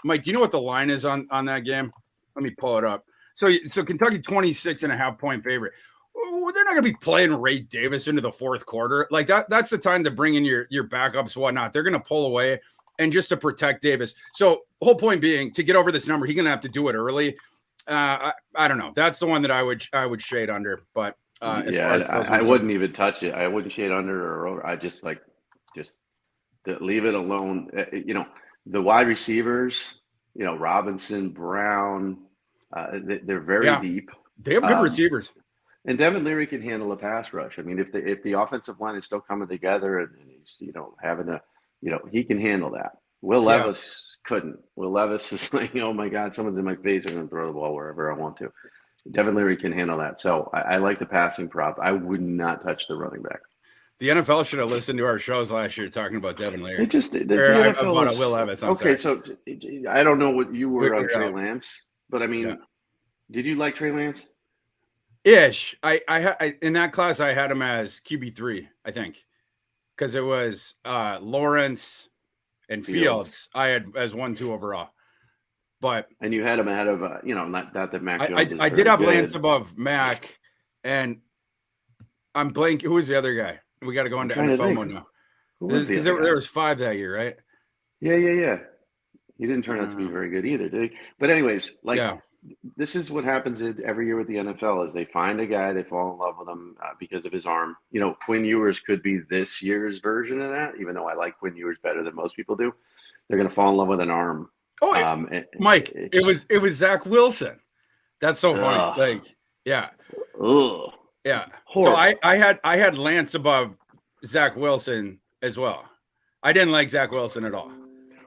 [SPEAKER 3] Mike, do you know what the line is on that game? Let me pull it up. So Kentucky 26.5 point favorite. Well, they're not going to be playing Ray Davis into the fourth quarter. Like that's the time to bring in your backups, whatnot. They're going to pull away. And just to protect Davis. So whole point being, to get over this number, he's going to have to do it early. I don't know. That's the one that I would shade under. But
[SPEAKER 2] I wouldn't even touch it. I wouldn't shade under or over. I just leave it alone. The wide receivers, Robinson, Brown, they're very deep.
[SPEAKER 3] They have good receivers.
[SPEAKER 2] And Devin Leary can handle a pass rush. I mean, if the offensive line is still coming together and he's, having a he can handle that. Will Levis couldn't. Will Levis is like, oh my God, someone's in my face. I'm going to throw the ball wherever I want to. Devin Leary can handle that. So I like the passing prop. I would not touch the running back.
[SPEAKER 3] The NFL should have listened to our shows last year talking about Devin Leary.
[SPEAKER 2] About
[SPEAKER 3] Will Levis.
[SPEAKER 2] Okay, so I don't know what you were on Trey Lance, but I mean, did you like Trey Lance?
[SPEAKER 3] Ish. I in that class I had him as QB3, I think. Because it was Lawrence and Fields I had as 1-2 overall.
[SPEAKER 2] And you had him ahead of not that Mac Jones.
[SPEAKER 3] I did have Lance above Mac, and I'm blank. Who was the other guy? We got to go into NFL mode now. Because there was 5 that year, right?
[SPEAKER 2] Yeah. He didn't turn out to be very good either, did he? But anyways, this is what happens every year with the NFL is they find a guy, they fall in love with him because of his arm. Quinn Ewers could be this year's version of that, even though I like Quinn Ewers better than most people do. They're going to fall in love with an arm.
[SPEAKER 3] Oh, Mike, it was Zach Wilson. That's so funny.
[SPEAKER 2] Ugh.
[SPEAKER 3] Yeah.
[SPEAKER 2] Horrible.
[SPEAKER 3] So I had Lance above Zach Wilson as well. I didn't like Zach Wilson at all.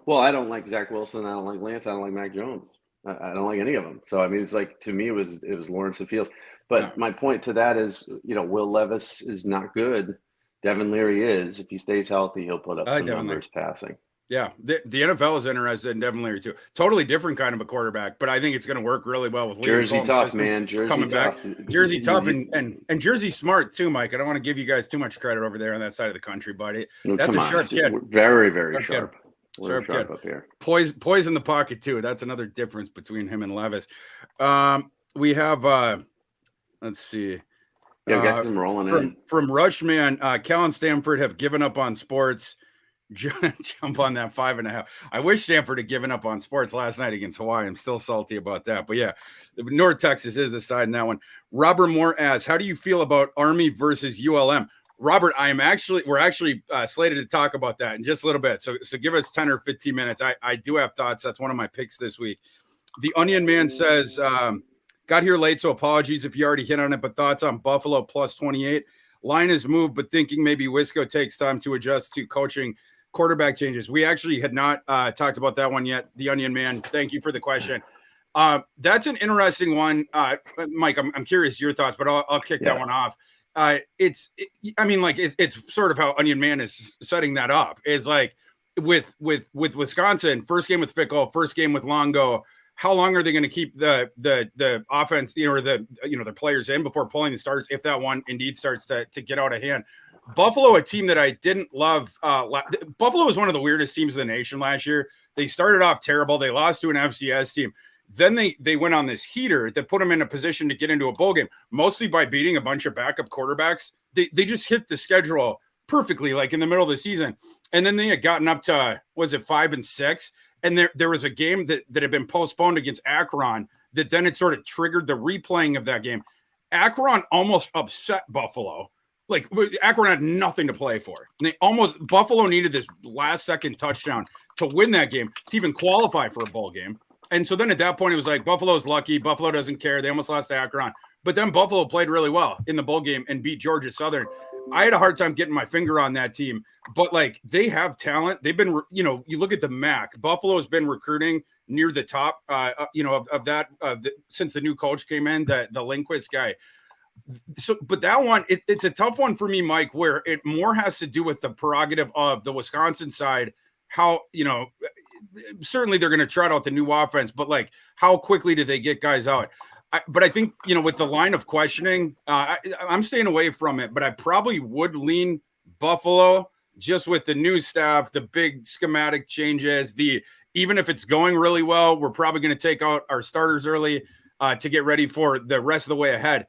[SPEAKER 2] Well, I don't like Zach Wilson. I don't like Lance. I don't like Mac Jones. I don't like any of them. So I mean, it's like to me, it was Lawrence and Fields. But my point to that is, Will Levis is not good. Devin Leary is. If he stays healthy, he'll put up some numbers passing.
[SPEAKER 3] Yeah, the NFL is interested in Devin Leary too. Totally different kind of a quarterback, but I think it's going to work really well with
[SPEAKER 2] Jersey tough, man. Jersey
[SPEAKER 3] coming
[SPEAKER 2] tough.
[SPEAKER 3] back. Jersey tough and Jersey smart too, Mike. I don't want to give you guys too much credit over there on that side of the country, buddy. That's a sharp kid.
[SPEAKER 2] Very, very sharp.
[SPEAKER 3] Sharp kid
[SPEAKER 2] up here.
[SPEAKER 3] Poise in the pocket too. That's another difference between him and Levis. We have let's see.
[SPEAKER 2] Yeah, get them rolling in.
[SPEAKER 3] From Rushman, Cal and Stanford have given up on sports. Jump on that 5.5. I wish Stanford had given up on sports last night against Hawaii. I'm still salty about that. But yeah, North Texas is the side in that one. Robert Moore asks, how do you feel about Army versus ULM? Robert, we're actually slated to talk about that in just a little bit. So give us 10 or 15 minutes. I do have thoughts. That's one of my picks this week. The Onion Man says, Got here late, so apologies if you already hit on it, but thoughts on Buffalo plus 28. Line is moved, but thinking maybe Wisco takes time to adjust to coaching quarterback changes. We actually had not talked about that one yet. The Onion Man, thank you for the question. That's an interesting one. Mike, I'm curious your thoughts, but I'll kick that one off. It's sort of how Onion Man is setting that up. Is like with Wisconsin, first game with Fickle, first game with Longo. How long are they going to keep the offense, or the players in before pulling the starters if that one indeed starts to get out of hand? Buffalo, a team that I didn't love. Buffalo was one of the weirdest teams in the nation last year. They started off terrible. They lost to an FCS team. Then they went on this heater that put them in a position to get into a bowl game, mostly by beating a bunch of backup quarterbacks. They just hit the schedule perfectly, like in the middle of the season. And then they had gotten up to, was it 5-6? And there was a game that had been postponed against Akron that then it sort of triggered the replaying of that game. Akron almost upset Buffalo. Like Akron had nothing to play for. And Buffalo needed this last second touchdown to win that game to even qualify for a bowl game. And so then at that point, it was like Buffalo's lucky. Buffalo doesn't care. They almost lost to Akron. But then Buffalo played really well in the bowl game and beat Georgia Southern. I had a hard time getting my finger on that team, but like they have talent. They've been, you look at the MAC. Buffalo has been recruiting near the top, since the new coach came in, the Lindquist guy. So, but that one, it's a tough one for me, Mike, where it more has to do with the prerogative of the Wisconsin side. How, certainly they're going to trot out the new offense, but like how quickly do they get guys out? But I think, with the line of questioning, I'm staying away from it, but I probably would lean Buffalo just with the new staff, the big schematic changes, even if it's going really well, we're probably going to take out our starters early to get ready for the rest of the way ahead.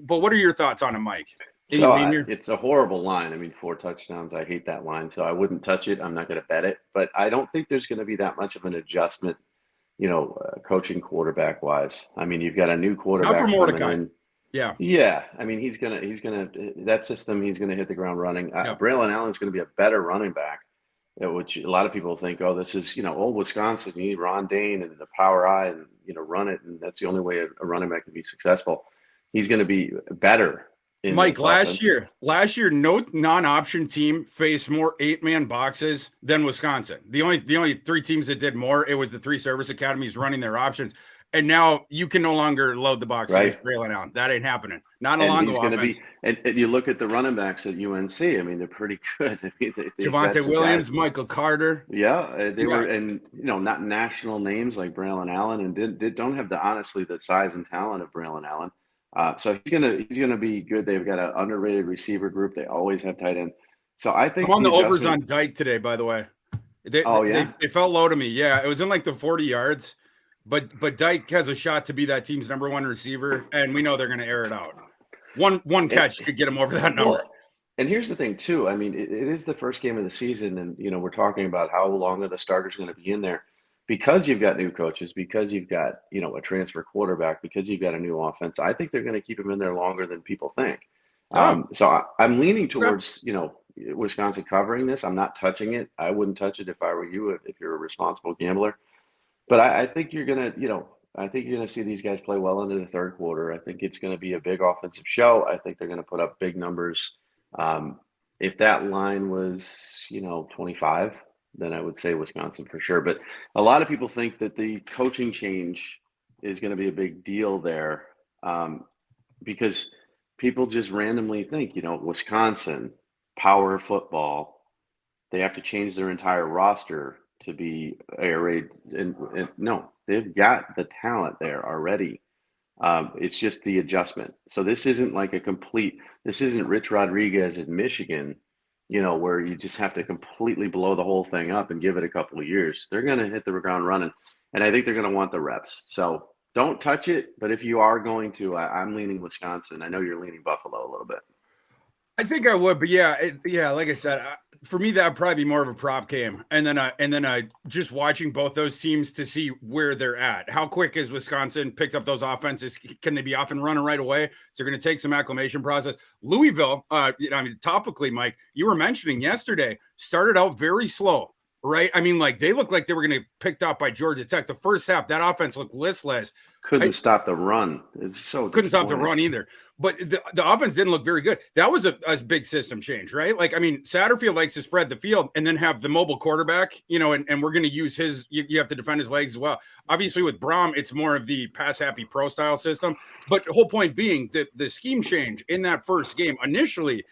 [SPEAKER 3] But what are your thoughts on it, Mike?
[SPEAKER 2] So it's a horrible line. I mean, 4 touchdowns. I hate that line. So I wouldn't touch it. I'm not going to bet it, but I don't think there's going to be that much of an adjustment, coaching quarterback wise. I mean, you've got a new quarterback.
[SPEAKER 3] Not for Mordecai. Yeah.
[SPEAKER 2] Yeah. I mean, he's going to, that system, he's going to hit the ground running. Braylon Allen's going to be a better running back, which a lot of people think, oh, this is, old Wisconsin. You need Ron Dane and the power eye and, run it. And that's the only way a running back can be successful. He's going to be better.
[SPEAKER 3] Mike, last year, no non-option team faced more 8-man boxes than Wisconsin. The only 3 teams that did more, it was the 3 service academies running their options. And now you can no longer load the box with Braylon Allen. That ain't happening. Not a long offense.
[SPEAKER 2] And you look at the running backs at UNC. I mean, they're pretty good. I mean,
[SPEAKER 3] Javonte Williams, Michael Carter.
[SPEAKER 2] Yeah, they were, and not national names like Braylon Allen, and don't have honestly the size and talent of Braylon Allen. So he's gonna be good. They've got an underrated receiver group. They always have tight end. So I think
[SPEAKER 3] I'm on the overs on Dyke today, by the way. They felt low to me. Yeah, it was in like the 40 yards. But Dyke has a shot to be that team's number 1 receiver, and we know they're going to air it out. One catch could get him over that number.
[SPEAKER 2] Well, and here's the thing, too. I mean, it is the first game of the season, and, we're talking about how long are the starters going to be in there. Because you've got new coaches, because you've got, a transfer quarterback, because you've got a new offense, I think they're going to keep him in there longer than people think. So I'm leaning towards, Wisconsin covering this. I'm not touching it. I wouldn't touch it if I were you, if you're a responsible gambler. But I think you're going to, see these guys play well into the third quarter. I think it's going to be a big offensive show. I think they're going to put up big numbers. If that line was, 25, then I would say Wisconsin for sure. But a lot of people think that the coaching change is going to be a big deal there because people just randomly think, Wisconsin, power football, they have to change their entire roster to be air raid. And no, they've got the talent there already. It's just the adjustment. So this isn't like this isn't Rich Rodriguez in Michigan, where you just have to completely blow the whole thing up and give it a couple of years. They're going to hit the ground running, and I think they're going to want the reps. So don't touch it. But if you are going to, I'm leaning Wisconsin. I know you're leaning Buffalo a little bit.
[SPEAKER 3] I think I would, but like I said, for me, that would probably be more of a prop game. And then just watching both those teams to see where they're at. How quick is Wisconsin picked up those offenses? Can they be off and running right away? So they're going to take some acclimation process. Louisville, topically, Mike, you were mentioning yesterday, started out very slow, right? I mean, like they looked like they were going to get picked up by Georgia Tech. The first half, that offense looked listless.
[SPEAKER 2] couldn't stop the run. It's so
[SPEAKER 3] couldn't stop the run either. But the offense didn't look very good. That was a big system change, right? Like, I mean, Satterfield likes to spread the field and then have the mobile quarterback, you know, and we're going to use his, you have to defend his legs as well. Obviously with Braum, it's more of the pass happy pro style system. But the whole point being that the scheme change in that first game initially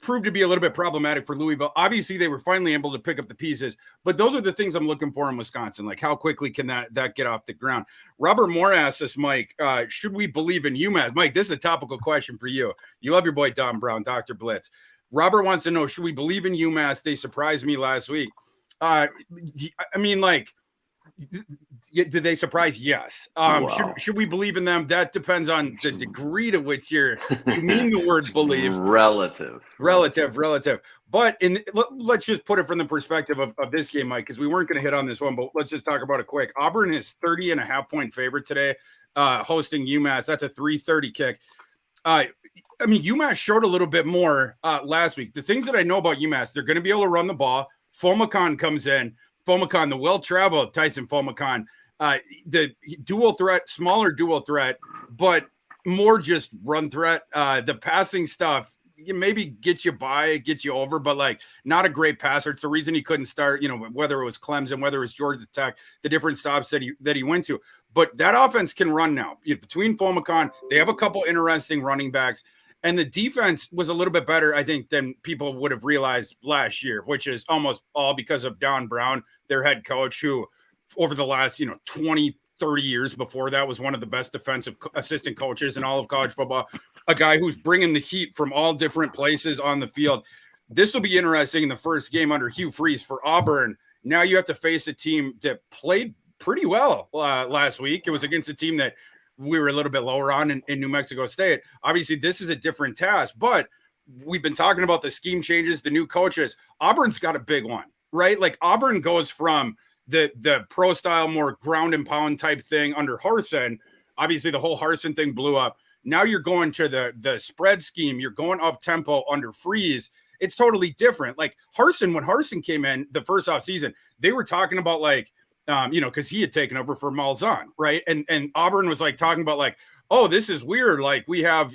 [SPEAKER 3] proved to be a little bit problematic for Louisville. Obviously, they were finally able to pick up the pieces, but those are the things I'm looking for in Wisconsin. Like, how quickly can that get off the ground? Robert Moore asked us, Mike, should we believe in UMass? Mike, this is a topical question for you. You love your boy Don Brown, Dr. Blitz. Robert wants to know, should we believe in UMass? They surprised me last week. I mean, like, did they surprise? Yes.
[SPEAKER 2] Wow.
[SPEAKER 3] Should we believe in them? That depends on the degree to which you mean the word believe.
[SPEAKER 2] Relative.
[SPEAKER 3] But let's just put it from the perspective of this game, Mike, because we weren't going to hit on this one, but let's just talk about it quick. Auburn is 30.5-point favorite today, hosting UMass. That's a 3:30 kick. I mean, UMass showed a little bit more last week. The things that I know about UMass, they're going to be able to run the ball. Fomakan comes in. Fomakan, the well-traveled Tyson Fomakan, the dual threat, smaller dual threat, but more just run threat. The passing stuff, maybe get you by, get you over, but like not a great passer. It's the reason he couldn't start, you know, whether it was Clemson, whether it was Georgia Tech, the different stops that he went to. But that offense can run now. Between Fomakan, they have a couple interesting running backs. And the defense was a little bit better, I think, than people would have realized last year, which is almost all because of Don Brown, their head coach, who over the last, 20, 30 years before that was one of the best defensive assistant coaches in all of college football, a guy who's bringing the heat from all different places on the field. This will be interesting in the first game under Hugh Freeze for Auburn. Now you have to face a team that played pretty well last week. It was against a team that we were a little bit lower on in New Mexico State. Obviously, this is a different task, but we've been talking about the scheme changes, the new coaches. Auburn's got a big one, right? Like Auburn goes from the pro style, more ground and pound type thing under Harsin. Obviously, the whole Harsin thing blew up. Now you're going to the spread scheme. You're going up tempo under Freeze. It's totally different. Like Harsin, when Harsin came in the first off season, they were talking about like, because he had taken over for Malzahn, right? And Auburn was like talking about like, oh, this is weird. Like we have,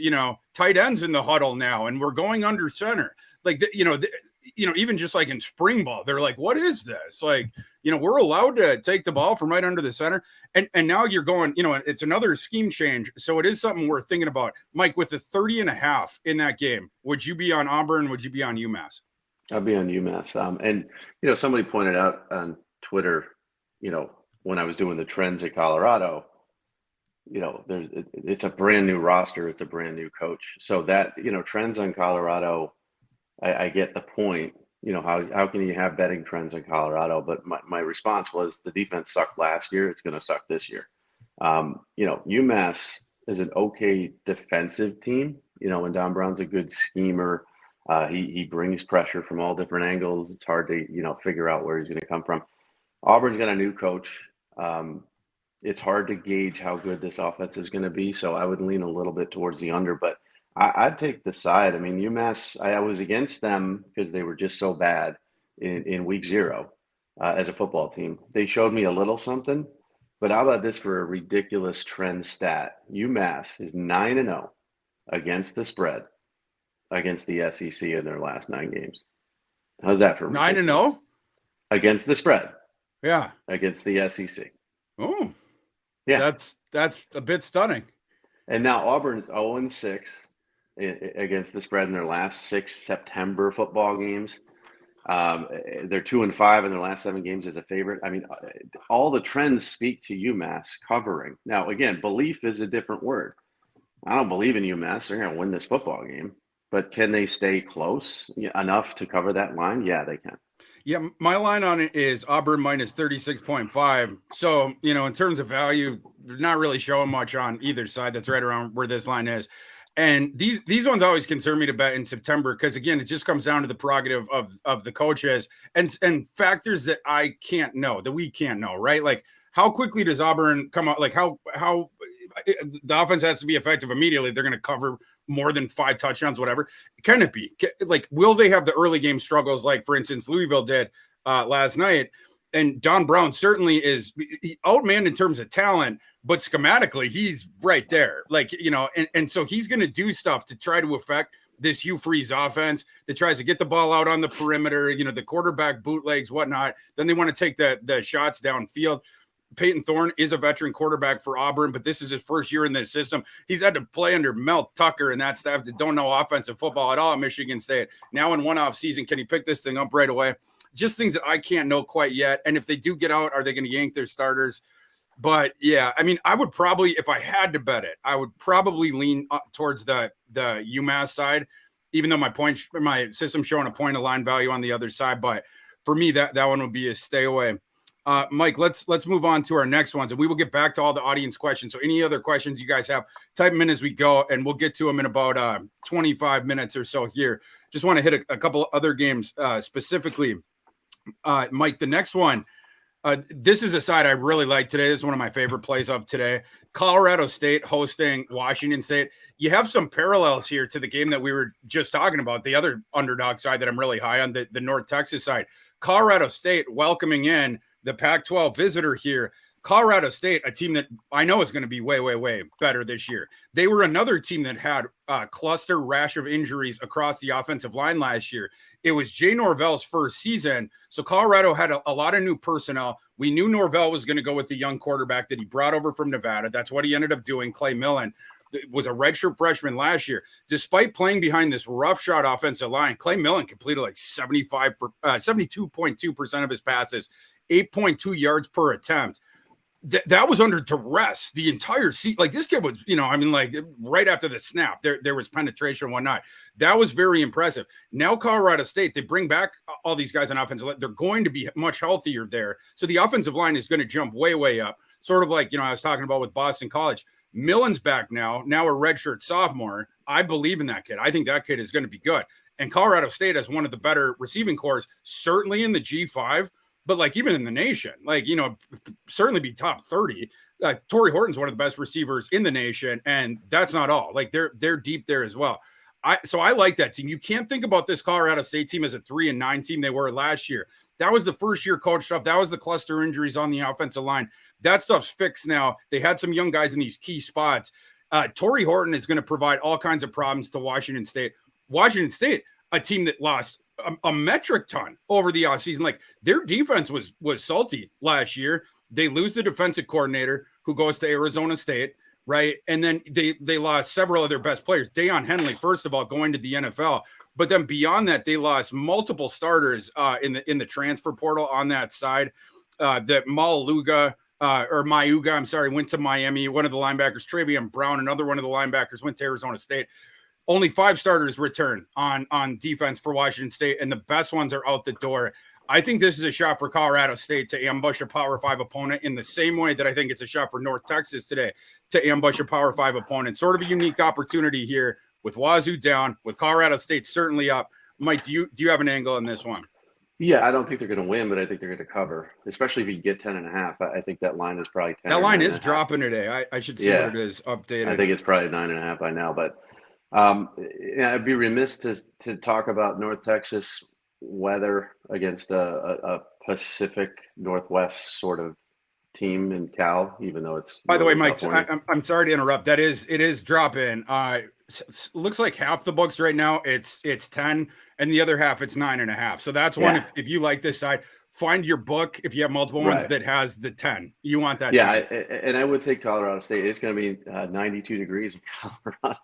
[SPEAKER 3] tight ends in the huddle now, and we're going under center. Like, even just like in spring ball, they're like, what is this? Like, we're allowed to take the ball from right under the center. And now you're going, it's another scheme change. So it is something worth thinking about. Mike, with the 30.5 in that game, would you be on Auburn? Would you be on UMass?
[SPEAKER 2] I'd be on UMass. And somebody pointed out on Twitter, when I was doing the trends at Colorado, it's a brand new roster. It's a brand new coach. So that, trends on Colorado, I get the point. How can you have betting trends in Colorado? But my response was the defense sucked last year. It's going to suck this year. UMass is an okay defensive team, and Don Brown's a good schemer. He brings pressure from all different angles. It's hard to, figure out where he's going to come from. Auburn's got a new coach. It's hard to gauge how good this offense is going to be. So I would lean a little bit towards the under, but I'd take the side. I mean, UMass, I was against them because they were just so bad in week 0 as a football team. They showed me a little something, but how about this for a ridiculous trend stat? UMass is 9-0 against the spread against the SEC in their last 9 games. How's that for
[SPEAKER 3] 9-0
[SPEAKER 2] against the spread?
[SPEAKER 3] Yeah,
[SPEAKER 2] against the SEC.
[SPEAKER 3] Oh,
[SPEAKER 2] yeah,
[SPEAKER 3] that's a bit stunning.
[SPEAKER 2] And now Auburn's 0-6 against the spread in their last 6 September football games. They're 2-5 in their last 7 games as a favorite. I mean, all the trends speak to UMass covering. Now, again, belief is a different word. I don't believe in UMass. They're going to win this football game, but can they stay close enough to cover that line? Yeah, they can.
[SPEAKER 3] Yeah, my line on it is Auburn minus 36.5. So, in terms of value, they're not really showing much on either side. That's right around where this line is. And these ones always concern me to bet in September because, again, it just comes down to the prerogative of the coaches and factors that I can't know, that we can't know, right? Like, how quickly does Auburn come out? Like, how the offense has to be effective immediately. They're going to cover more than 5 touchdowns, whatever. Can it be? Like, will they have the early game struggles like, for instance, Louisville did last night? And Don Brown certainly is outmanned in terms of talent, but schematically, he's right there. Like, and so he's going to do stuff to try to affect this Hugh Freeze offense that tries to get the ball out on the perimeter, the quarterback bootlegs, whatnot. Then they want to take the shots downfield. Peyton Thorne is a veteran quarterback for Auburn, but this is his first year in this system. He's had to play under Mel Tucker and that staff that don't know offensive football at all at Michigan State. Now in one off season, can he pick this thing up right away? Just things that I can't know quite yet. And if they do get out, are they going to yank their starters? But yeah, I mean, I would probably, if I had to bet it, I would probably lean towards the UMass side, even though my system's showing a point of line value on the other side. But for me, that one would be a stay away. Mike, let's move on to our next ones, and we will get back to all the audience questions. So any other questions you guys have, type them in as we go, and we'll get to them in about 25 minutes or so here. Just want to hit a couple of other games specifically. Mike, the next one, this is a side I really like today. This is one of my favorite plays of today. Colorado State hosting Washington State. You have some parallels here to the game that we were just talking about, the other underdog side that I'm really high on, the North Texas side. Colorado State welcoming in the Pac-12 visitor here. Colorado State, a team that I know is going to be way, way, way better this year. They were another team that had a cluster rash of injuries across the offensive line last year. It was Jay Norvell's first season, so Colorado had a lot of new personnel. We knew Norvell was going to go with the young quarterback that he brought over from Nevada. That's what he ended up doing. Clay Millen was a redshirt freshman last year. Despite playing behind this roughshod offensive line, Clay Millen completed like 72.2% of his passes, 8.2 yards per attempt. That was under duress the entire season. Like this kid was, right after the snap, there was penetration and whatnot. That was very impressive. Now Colorado State, they bring back all these guys on offensive line. They're going to be much healthier there. So the offensive line is going to jump way, way up. Sort of like, I was talking about with Boston College. Millen's back now a redshirt sophomore. I believe in that kid. I think that kid is going to be good. And Colorado State has one of the better receiving cores, certainly in the G5. But like even in the nation, certainly be top 30. Torrey Horton's one of the best receivers in the nation, and that's not all. Like they're deep there as well. So I like that team. You can't think about this Colorado State team as a 3-9 team they were last year. That was the first year coach stuff. That was the cluster injuries on the offensive line. That stuff's fixed now. They had some young guys in these key spots. Torrey Horton is going to provide all kinds of problems to Washington State. Washington State, a team that lost a metric ton over the offseason. Like their defense was salty last year. They lose the defensive coordinator who goes to Arizona State, right? And then they lost several of their best players. Deion Henley, first of all, going to the NFL. But then beyond that, they lost multiple starters in the transfer portal on that side. That Mauga, went to Miami. One of the linebackers, Travion Brown, another one of the linebackers, went to Arizona State. Only 5 starters return on defense for Washington State, and the best ones are out the door. I think this is a shot for Colorado State to ambush a Power 5 opponent in the same way that I think it's a shot for North Texas today to ambush a Power 5 opponent. Sort of a unique opportunity here with Wazoo down, with Colorado State certainly up. Mike, do you have an angle on this one?
[SPEAKER 2] Yeah, I don't think they're going to win, but I think they're going to cover, especially if you get 10.5. I think that line is probably 10.
[SPEAKER 3] That line is dropping today. I should see what it is updated.
[SPEAKER 2] I think it's probably 9.5 by now, but I'd be remiss to talk about North Texas weather against a Pacific Northwest sort of team in Cal, even though it's.
[SPEAKER 3] By the way, Mike, I'm sorry to interrupt. It is dropping. Looks like half the books right now it's 10, and the other half it's 9.5. So that's one. If you like this side, find your book if you have multiple ones that has the 10. You want that?
[SPEAKER 2] Yeah, and I would take Colorado State. It's going to be 92 degrees in Colorado.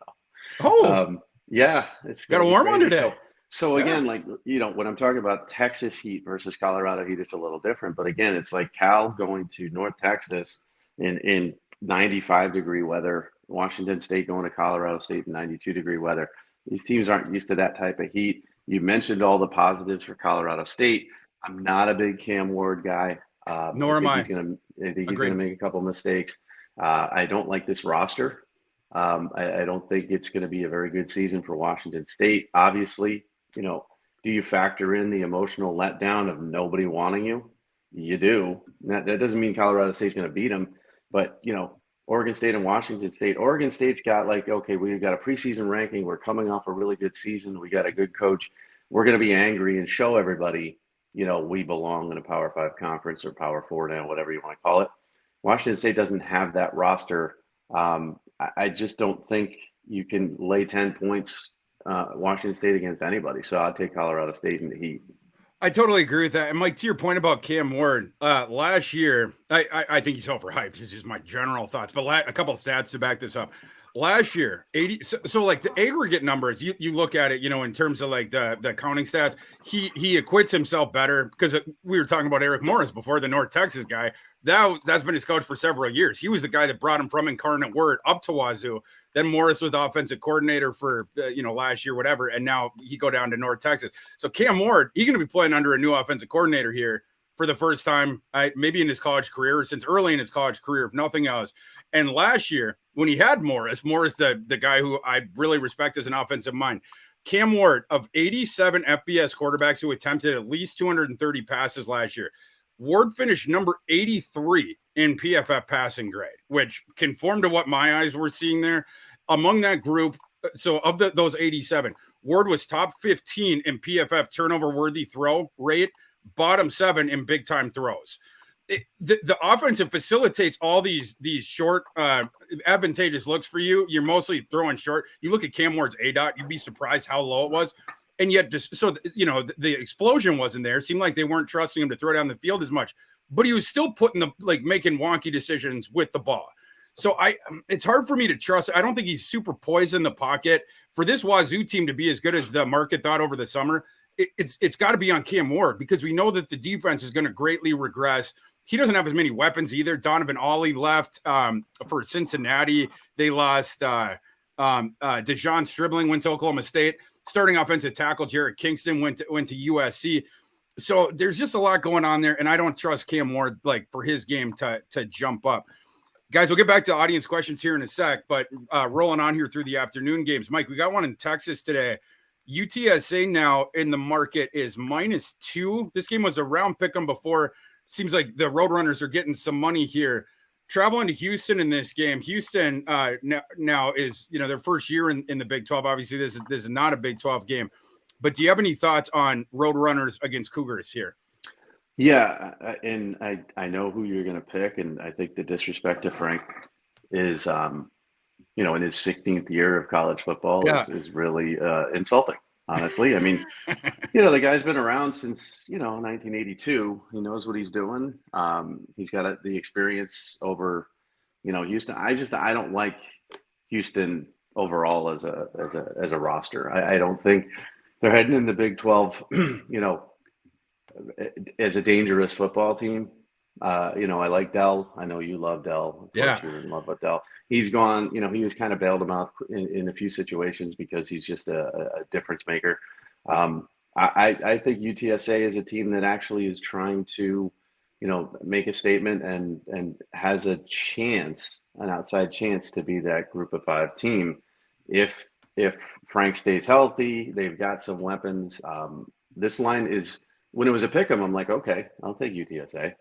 [SPEAKER 3] Oh,
[SPEAKER 2] yeah, it's
[SPEAKER 3] got a warm one today.
[SPEAKER 2] So again, when I'm talking about Texas heat versus Colorado heat, it's a little different. But again, it's like Cal going to North Texas in 95-degree weather, Washington State going to Colorado State in 92-degree weather. These teams aren't used to that type of heat. You mentioned all the positives for Colorado State. I'm not a big Cam Ward guy.
[SPEAKER 3] Nor am I.
[SPEAKER 2] I think he's going to make a couple mistakes. I don't like this roster. I don't think it's going to be a very good season for Washington State. Obviously, do you factor in the emotional letdown of nobody wanting you? You do. That doesn't mean Colorado State's going to beat them, but Oregon State and Washington State. Oregon State's got okay, we've got a preseason ranking. We're coming off a really good season. We got a good coach. We're going to be angry and show everybody we belong in a Power 5 conference or Power 4 now, whatever you want to call it. Washington State doesn't have that roster. I just don't think you can lay 10 points Washington State against anybody. So I'll take Colorado State in the heat.
[SPEAKER 3] I totally agree with that. And Mike, to your point about Cam Ward, last year, I think he's overhyped. This is my general thoughts, but a couple of stats to back this up. Last year, 80. So like the aggregate numbers, you look at it, in terms of like the counting stats, he acquits himself better because we were talking about Eric Morris before, the North Texas guy. That's been his coach for several years. He was the guy that brought him from Incarnate Word up to Wazoo. Then Morris was the offensive coordinator for last year, whatever, and now he go down to North Texas. So Cam Ward, he's going to be playing under a new offensive coordinator here for the first time, maybe in his college career, or since early in his college career, if nothing else. And last year, when he had Morris, the guy who I really respect as an offensive mind, Cam Ward, of 87 FBS quarterbacks who attempted at least 230 passes last year, Ward finished number 83 in PFF passing grade, which conformed to what my eyes were seeing there. Among that group, so of those 87, Ward was top 15 in PFF turnover-worthy throw rate, bottom 7 in big-time throws. The offensive facilitates all these short, advantageous looks for you. You're mostly throwing short. You look at Cam Ward's ADOT, you'd be surprised how low it was. And yet, the explosion wasn't there. It seemed like they weren't trusting him to throw down the field as much, but he was still making wonky decisions with the ball. So it's hard for me to trust. I don't think he's super poised in the pocket. For this Wazoo team to be as good as the market thought over the summer, it's got to be on Cam Ward, because we know that the defense is going to greatly regress. He doesn't have as many weapons either. Donovan Ollie left for Cincinnati. They lost DeJon Stribling, went to Oklahoma State. Starting offensive tackle Jarrett Kingston went to USC. So there's just a lot going on there, and I don't trust Cam Ward for his game to jump up. Guys, we'll get back to audience questions here in a sec, but rolling on here through the afternoon games. Mike, we got one in Texas today. UTSA now in the market is -2. This game was a round pick 'em before. Seems like the Roadrunners are getting some money here. Traveling to Houston in this game. Houston now is their first year in the Big 12. Obviously, this is not a Big 12 game. But do you have any thoughts on Roadrunners against Cougars here?
[SPEAKER 2] Yeah, and I know who you're going to pick, and I think the disrespect to Frank is, in his 16th year of college football is really insulting, honestly. I mean, the guy's been around since, 1982. He knows what he's doing. He's got the experience over, Houston. I don't like Houston overall as a roster. I don't think they're heading in the Big 12, as a dangerous football team. I like Dell. I know you love Dell. Of course you're in love with Dell. He's gone, he was kind of bailed him out in a few situations because he's just a difference maker. I think UTSA is a team that actually is trying to, make a statement and has a chance, an outside chance to be that group of 5 team. If Frank stays healthy, they've got some weapons. This line is, when it was a pick 'em, I'm like, okay, I'll take UTSA.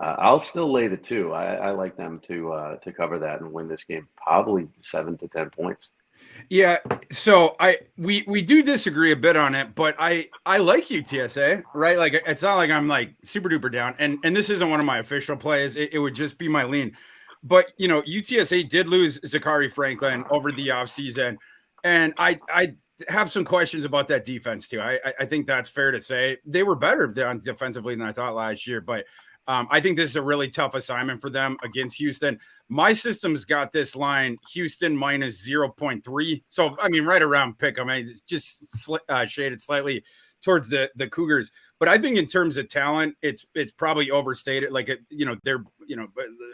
[SPEAKER 2] I'll still lay the 2. I like them to cover that and win this game, probably 7 to 10 points.
[SPEAKER 3] Yeah, so we do disagree a bit on it, but I like UTSA, right? Like, it's not like I'm super duper down, and this isn't one of my official plays. It would just be my lean. But UTSA did lose Zachary Franklin over the offseason, and I have some questions about that defense too. I think that's fair to say. They were better defensively than I thought last year, but I think this is a really tough assignment for them against Houston. My system's got this line, Houston -0.3. So, I mean, right around pick 'em. I just shaded slightly towards the Cougars. But I think in terms of talent, it's probably overstated. They're,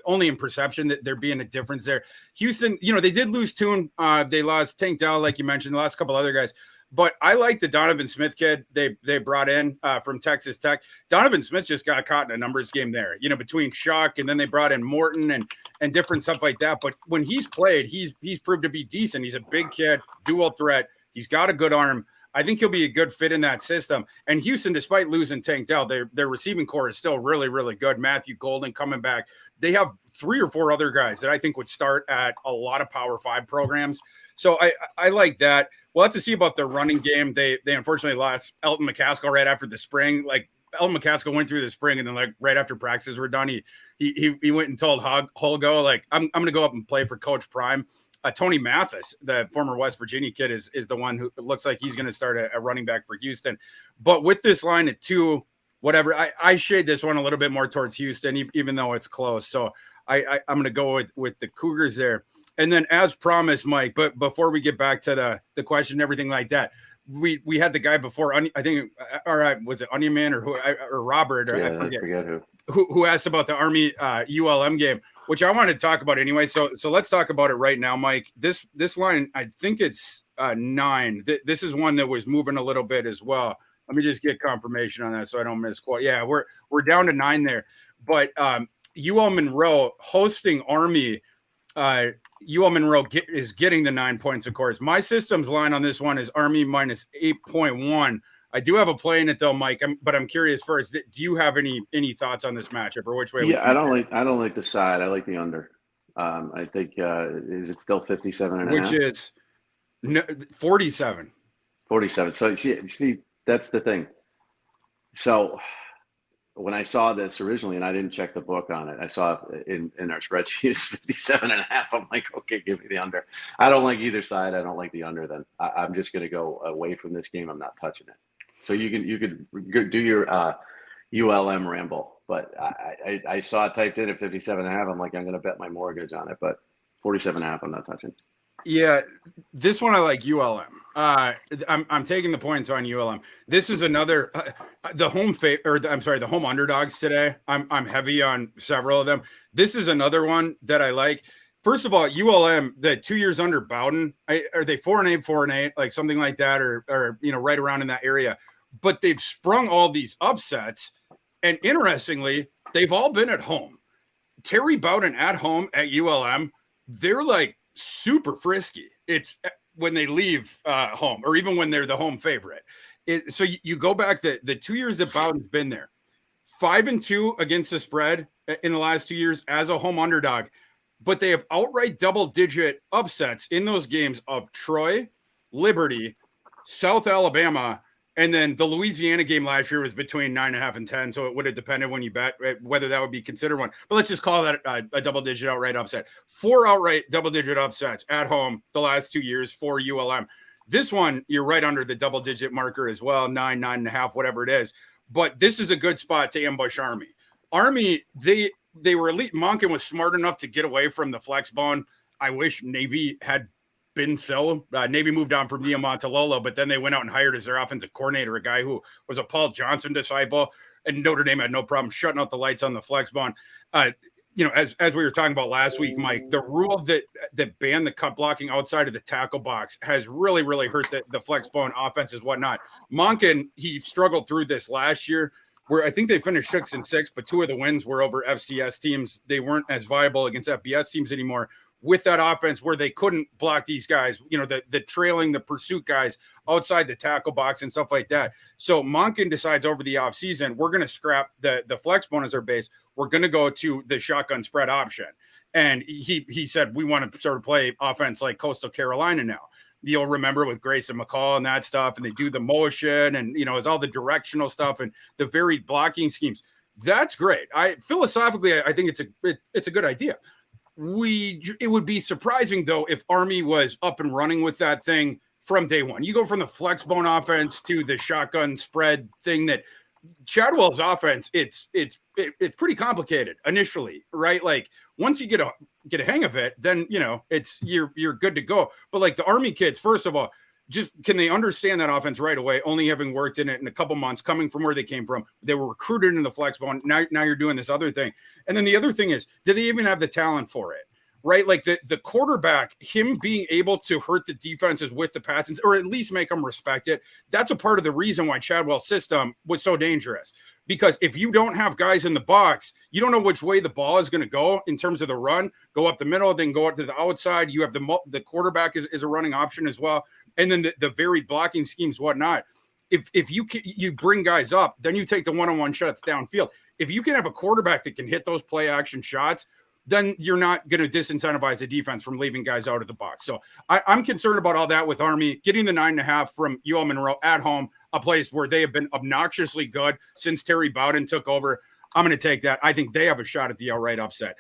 [SPEAKER 3] only in perception that there being a difference there. Houston, they did lose Toon. They lost Tank Dell, like you mentioned, the last couple other guys. But I like the Donovan Smith kid they brought in from Texas Tech. Donovan Smith just got caught in a numbers game there, between Shuck and then they brought in Morton and different stuff like that. But when he's played, he's proved to be decent. He's a big kid, dual threat. He's got a good arm. I think he'll be a good fit in that system. And Houston, despite losing Tank Dell, their receiving core is still really, really good. Matthew Golden coming back. They have 3 or 4 other guys that I think would start at a lot of Power 5 programs. So I like that. We'll have to see about the running game. They unfortunately lost Elton McCaskill right after the spring. Elton McCaskill went through the spring, and then like right after practices were done, he went and told Holgo, like, I'm going to go up and play for Coach Prime. Tony Mathis, the former West Virginia kid, is the one who looks like he's going to start a running back for Houston. But with this line at 2, whatever, I shade this one a little bit more towards Houston, even though it's close. So I'm going to go with the Cougars there. And then, as promised, Mike, but before we get back to the question and everything like that, we had the guy before, I think, or was it Onion Man or Robert, or
[SPEAKER 2] yeah,
[SPEAKER 3] I forget
[SPEAKER 2] who
[SPEAKER 3] asked about the Army ULM game, which I wanted to talk about anyway. So let's talk about it right now, Mike. This line, I think it's 9. This is one that was moving a little bit as well. Let me just get confirmation on that so I don't misquote. Yeah, we're down to 9 there. But UL Monroe hosting Army. UL Monroe is getting the 9 points, of course. My system's line on this one is Army minus 8.1. I do have a play in it though, Mike. But I'm curious first. Do you have any thoughts on this matchup, or which way?
[SPEAKER 2] Yeah, I don't like the side. I like the under. I think is it still 57 and a half?
[SPEAKER 3] Which is 47.
[SPEAKER 2] 47. So see, that's the thing. So when I saw this originally, and I didn't check the book on it, I saw in our spreadsheet it's 57 and a half. I'm like, okay, give me the under. I don't like either side. I don't like the under. Then I'm just going to go away from this game. I'm not touching it. So you could do your ULM ramble, but I saw it typed in at 57 and a half. I'm like, I'm going to bet my mortgage on it, but 47 and a half, I'm not touching.
[SPEAKER 3] Yeah, this one I like ULM. I'm taking the points on ULM. This is another the home underdogs today. I'm heavy on several of them. This is another one that I like. First of all, ULM, the 2 years under Bowden, are they 4-8, like something like that, or right around in that area? But they've sprung all these upsets, and interestingly, they've all been at home. Terry Bowden at home at ULM, they're like super frisky. It's when they leave home, or even when they're the home favorite. So you go back the 2 years that Bowden's been there, 5-2 against the spread in the last 2 years as a home underdog. But they have outright double-digit upsets in those games of Troy, Liberty, South Alabama, and then the Louisiana game last year was between 9.5 and 10. So it would have depended when you bet whether that would be considered one. But let's just call that a double-digit outright upset. 4 outright double-digit upsets at home the last 2 years for ULM. This one, you're right under the double-digit marker as well, 9.5, whatever it is. But this is a good spot to ambush Army. Army, they were elite. Monken was smart enough to get away from the flex bone. I wish Navy had been so. Navy moved on from Niumatalolo, but then they went out and hired as their offensive coordinator a guy who was a Paul Johnson disciple, and Notre Dame had no problem shutting out the lights on the flex bone. As we were talking about last week, Mike, the rule that banned the cut blocking outside of the tackle box has really, really hurt the flex bone offenses, whatnot. Monken, he struggled through this last year, where I think they finished 6-6, but 2 of the wins were over FCS teams. They weren't as viable against FBS teams anymore with that offense, where they couldn't block these guys, the trailing, the pursuit guys outside the tackle box and stuff like that. So Monken decides over the offseason, we're going to scrap the flex bone as our base. We're going to go to the shotgun spread option. And he said, we want to sort of play offense like Coastal Carolina now. You'll remember with Grayson McCall and that stuff, and they do the motion and, it's all the directional stuff and the varied blocking schemes. That's great. Philosophically, I think it's a good idea. It would be surprising though, if Army was up and running with that thing from day one. You go from the flex bone offense to the shotgun spread thing that Chadwell's offense, it's pretty complicated initially, right? Like once you get a hang of it, then you're good to go. But like the Army kids, first of all, just can they understand that offense right away? Only having worked in it in a couple months, coming from where they came from, they were recruited in the flex bone. Now you're doing this other thing, and then the other thing is, do they even have the talent for it? Right, like the quarterback, him being able to hurt the defenses with the passes, or at least make them respect it. That's a part of the reason why Chadwell's system was so dangerous. Because if you don't have guys in the box, you don't know which way the ball is going to go in terms of the run. Go up the middle, then go up to the outside. You have the quarterback is a running option as well, and then the varied blocking schemes, whatnot. If you bring guys up, then you take the one-on-one shots downfield. If you can have a quarterback that can hit those play action shots, then you're not going to disincentivize the defense from leaving guys out of the box. So I'm concerned about all that with Army. Getting the 9.5 from UL-Monroe at home, a place where they have been obnoxiously good since Terry Bowden took over. I'm going to take that. I think they have a shot at the outright upset.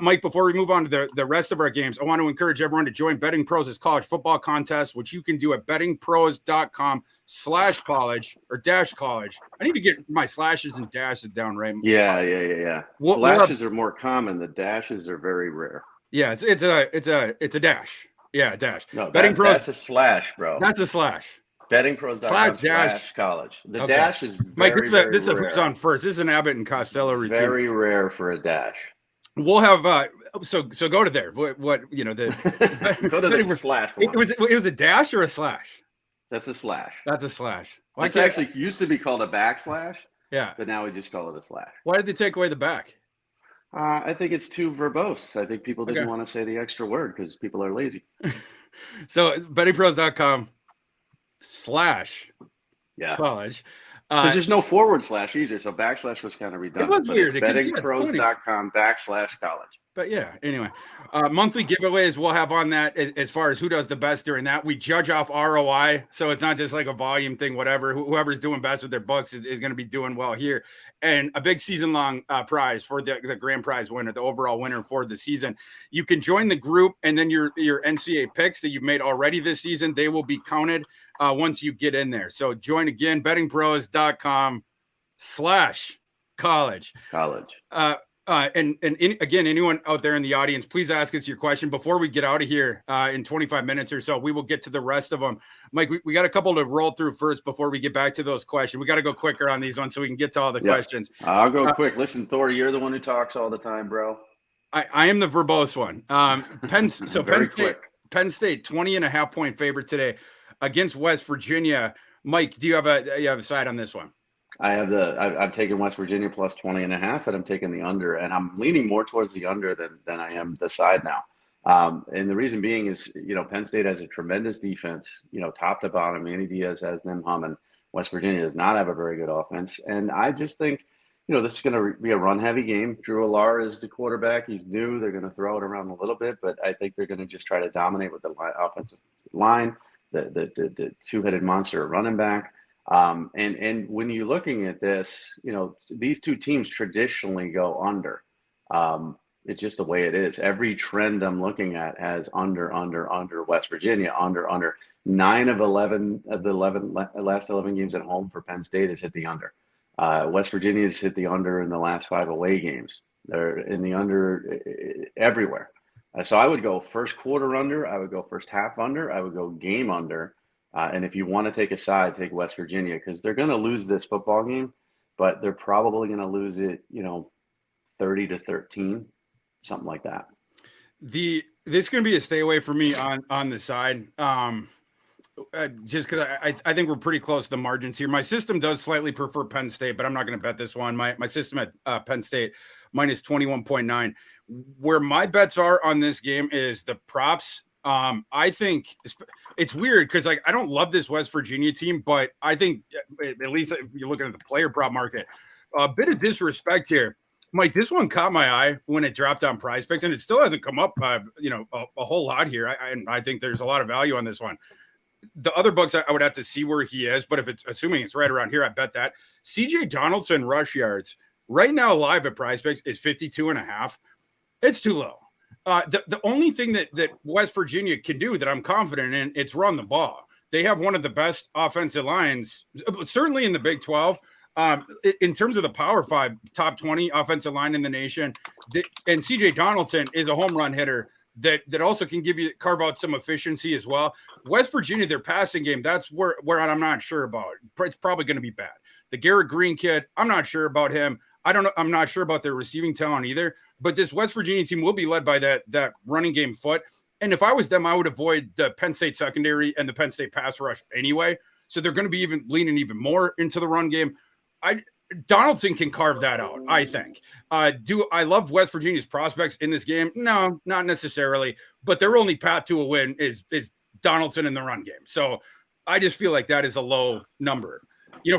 [SPEAKER 3] Mike, before we move on to the rest of our games, I want to encourage everyone to join Betting Pros' college football contest, which you can do at bettingpros.com/college or -college. I need to get my slashes and dashes down right.
[SPEAKER 2] Yeah. Slashes are more common. The dashes are very rare.
[SPEAKER 3] Yeah, it's a dash. Yeah, a dash.
[SPEAKER 2] No,
[SPEAKER 3] Betting Pros.
[SPEAKER 2] That's a slash, bro.
[SPEAKER 3] That's a slash.
[SPEAKER 2] Bettingpros.com/college. The
[SPEAKER 3] Okay.
[SPEAKER 2] dash is
[SPEAKER 3] Mike,
[SPEAKER 2] very,
[SPEAKER 3] this is
[SPEAKER 2] rare.
[SPEAKER 3] who's on first. This is an Abbott and Costello routine.
[SPEAKER 2] Very rare for a dash.
[SPEAKER 3] We'll have so go to there. What you know the
[SPEAKER 2] go to the slash.
[SPEAKER 3] It was a dash or a slash?
[SPEAKER 2] That's a slash.
[SPEAKER 3] That's a slash.
[SPEAKER 2] It's actually used to be called a backslash.
[SPEAKER 3] Yeah.
[SPEAKER 2] But now we just call it a slash.
[SPEAKER 3] Why did they take away the back?
[SPEAKER 2] I think it's too verbose. I think people didn't want to say the extra word because people are lazy.
[SPEAKER 3] So it's bettingpros.com/college.
[SPEAKER 2] Because there's no // either, so backslash was kind of redundant.
[SPEAKER 3] It was weird.
[SPEAKER 2] Bettingpros.com/college.
[SPEAKER 3] But yeah, anyway, monthly giveaways we'll have on that as far as who does the best during that. We judge off ROI, so it's not just like a volume thing, whatever. Whoever's doing best with their books is going to be doing well here. And a big season-long prize for the grand prize winner, the overall winner for the season. You can join the group, and then your NCAA picks that you've made already this season, they will be counted once you get in there. So join again, bettingpros.com/college. And again, anyone out there in the audience, please ask us your question before we get out of here in 25 minutes or so. We will get to the rest of them. Mike, we got a couple to roll through first before we get back to those questions. We got to go quicker on these ones so we can get to all the questions.
[SPEAKER 2] I'll go quick. Listen, Thor, you're the one who talks all the time, bro.
[SPEAKER 3] I am the verbose one. Penn State, 20.5 point favorite today against West Virginia. Mike, do you have a side on this one?
[SPEAKER 2] I'm taking West Virginia plus 20.5, and I'm taking the under, and I'm leaning more towards the under than I am the side now. And the reason being is, Penn State has a tremendous defense, top to bottom. Manny Diaz has them humming. West Virginia does not have a very good offense. And I just think, this is going to be a run-heavy game. Drew Allar is the quarterback. He's new. They're going to throw it around a little bit, but I think they're going to just try to dominate with the offensive line, the two-headed monster running back. And when you're looking at this, these two teams traditionally go under. It's just the way it is. Every trend I'm looking at has under. West Virginia, under. 9 of 11 of the last 11 games at home for Penn State has hit the under. West Virginia has hit the under in the last 5 away games. They're in the under everywhere. So I would go first quarter under. I would go first half under. I would go game under. And if you want to take a side, take West Virginia, because they're going to lose this football game, but they're probably going to lose it, 30-13, something like that. This
[SPEAKER 3] is going to be a stay away for me on the side, just because I think we're pretty close to the margins here. My system does slightly prefer Penn State, but I'm not going to bet this one. My system at Penn State minus 21.9. Where my bets are on this game is the props. I think it's weird because I don't love this West Virginia team, but I think at least if you're looking at the player prop market, a bit of disrespect here. Mike, this one caught my eye when it dropped on Prize Picks, and it still hasn't come up, a whole lot here. I think there's a lot of value on this one. The other books, I would have to see where he is, but if it's assuming it's right around here, I bet that. C.J. Donaldson rush yards right now live at Prize Picks is 52.5. It's too low. The only thing that West Virginia can do that I'm confident in, it's run the ball. They have one of the best offensive lines, certainly in the Big 12. In terms of the Power 5, top 20 offensive line in the nation. And C.J. Donaldson is a home run hitter that also can carve out some efficiency as well. West Virginia, their passing game, that's where I'm not sure about. It's probably going to be bad. The Garrett Green kid, I'm not sure about him. I don't know. I'm not sure about their receiving talent either. But this West Virginia team will be led by that running game foot. And if I was them, I would avoid the Penn State secondary and the Penn State pass rush anyway. So they're going to be leaning even more into the run game. Donaldson can carve that out, I think. Do I love West Virginia's prospects in this game? No, not necessarily. But their only path to a win is Donaldson in the run game. So I just feel like that is a low number.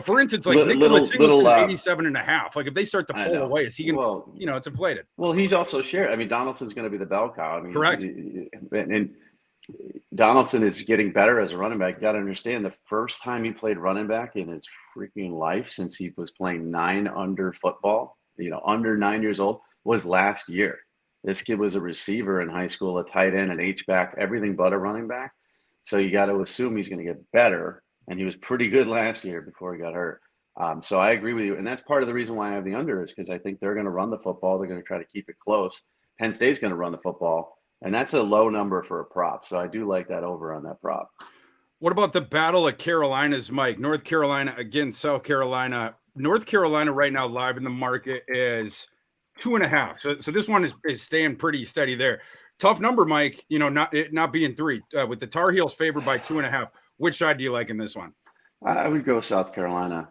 [SPEAKER 3] For instance, like Nicholas Singleton, 87.5. Like if they start to pull away, is he going to, it's inflated.
[SPEAKER 2] Well, he's also shared. I mean, Donaldson's going to be the bell cow. I mean,
[SPEAKER 3] correct.
[SPEAKER 2] And Donaldson is getting better as a running back. You got to understand, the first time he played running back in his freaking life since he was playing 9-under football, under 9 years old, was last year. This kid was a receiver in high school, a tight end, an H-back, everything but a running back. So you got to assume he's going to get better. And he was pretty good last year before he got hurt. So I agree with you. And that's part of the reason why I have the under, is because I think they're going to run the football. They're going to try to keep it close. Penn State's going to run the football. And that's a low number for a prop. So I do like that over on that prop.
[SPEAKER 3] What about the Battle of Carolinas, Mike? North Carolina against South Carolina. North Carolina right now live in the market is 2.5. So this one is staying pretty steady there. Tough number, Mike, not being 3. With the Tar Heels favored by 2.5. Which side do you like in this one?
[SPEAKER 2] I would go South Carolina.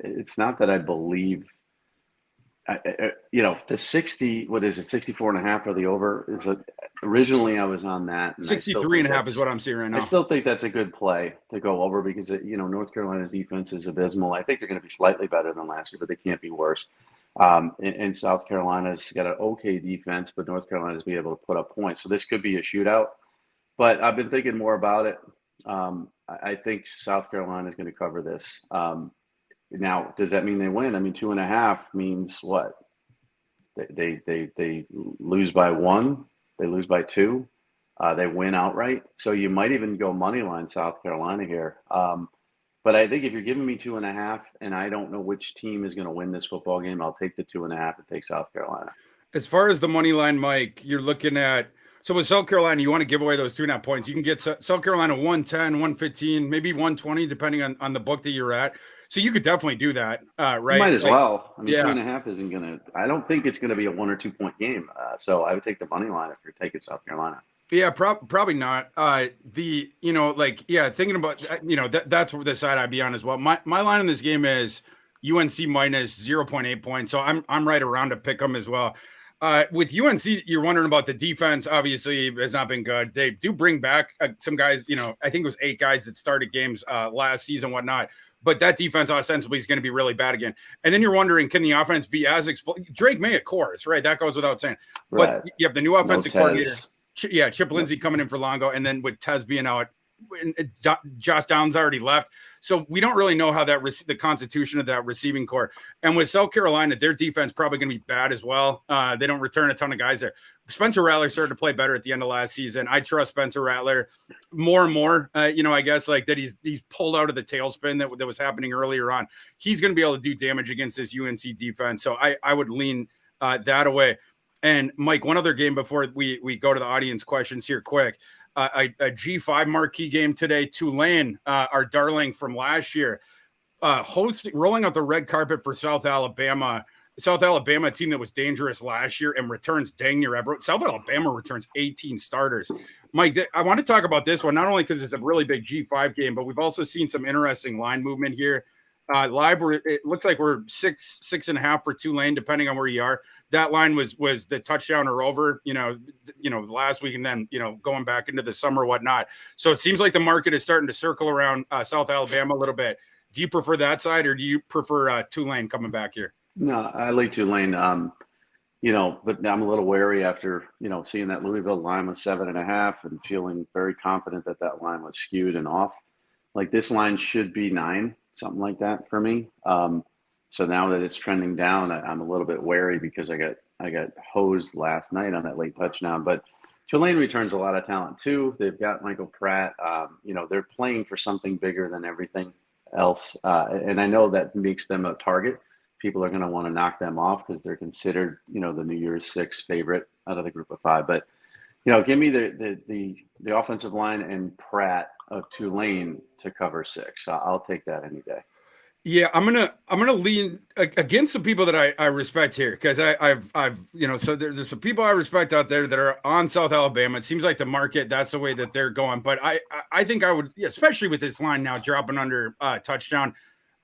[SPEAKER 2] It's not that I believe, the 60, what is it, 64.5 or the over? Originally I was on that.
[SPEAKER 3] 63.5 is what I'm seeing right now.
[SPEAKER 2] I still think that's a good play to go over because, North Carolina's defense is abysmal. I think they're going to be slightly better than last year, but they can't be worse. And South Carolina's got an okay defense, but North Carolina's be able to put up points. So this could be a shootout. But I've been thinking more about it. I think South Carolina is going to cover this. Now, does that mean they win? I mean, 2.5 means what? They lose by 1. They lose by 2. They win outright. So you might even go money line South Carolina here. But I think if you're giving me 2.5 and I don't know which team is going to win this football game, I'll take the 2.5 and take South Carolina.
[SPEAKER 3] As far as the money line, Mike, you're looking at, so with South Carolina, you want to give away those 2.5 points. You can get South Carolina 110, 115, maybe 120, depending on the book that you're at. So you could definitely do that, right?
[SPEAKER 2] You might as well. I mean, 2.5 isn't going to – I don't think it's going to be a 1 or 2 point game. So I would take the money line if you're taking South Carolina.
[SPEAKER 3] Yeah, probably not. Thinking about, that's the side I'd be on as well. My line in this game is UNC minus 0.8 points. So I'm right around to pick them as well. With UNC, you're wondering about the defense. Obviously, has not been good. They do bring back some guys. I think it was 8 guys that started games last season, whatnot. But that defense ostensibly is going to be really bad again. And then you're wondering, can the offense be as explosive? Drake May, of course, right? That goes without saying.
[SPEAKER 2] Right.
[SPEAKER 3] But you have the new offensive coordinator. Chip Lindsey coming in for Longo, and then with Tez being out, Josh Downs already left. So we don't really know how the constitution of that receiving core. And with South Carolina, their defense probably going to be bad as well. They don't return a ton of guys there. Spencer Rattler started to play better at the end of last season. I trust Spencer Rattler more and more. I guess like that he's pulled out of the tailspin that was happening earlier on. He's going to be able to do damage against this UNC defense. So I would lean that away. And Mike, one other game before we go to the audience questions here quick. A G5 marquee game today. Tulane, our darling from last year, rolling out the red carpet for South Alabama. South Alabama, a team that was dangerous last year and returns dang near everyone. South Alabama returns 18 starters. Mike, I want to talk about this one, not only because it's a really big G5 game, but we've also seen some interesting line movement here. Live, it looks like we're 6.5 for Tulane, depending on where you are. That line was the touchdown or over, last week, and then going back into the summer, whatnot. So it seems like the market is starting to circle around South Alabama a little bit. Do you prefer that side, or do you prefer Tulane coming back here?
[SPEAKER 2] No, I like Tulane. But I'm a little wary after seeing that Louisville line was 7.5 and feeling very confident that line was skewed and off. Like this line should be 9. Something like that for me. So now that it's trending down, I'm a little bit wary because I got hosed last night on that late touchdown. But Tulane returns a lot of talent too. They've got Michael Pratt. They're playing for something bigger than everything else, and I know that makes them a target. People are going to want to knock them off because they're considered, the New Year's 6 favorite out of the group of 5. But give me the offensive line and Pratt of Tulane to cover 6. I'll take that any day.
[SPEAKER 3] Yeah, I'm gonna lean against some people that I respect here because I've so there's some people I respect out there that are on South Alabama. It seems like the market, that's the way that they're going. But I think I would, especially with this line now dropping under touchdown,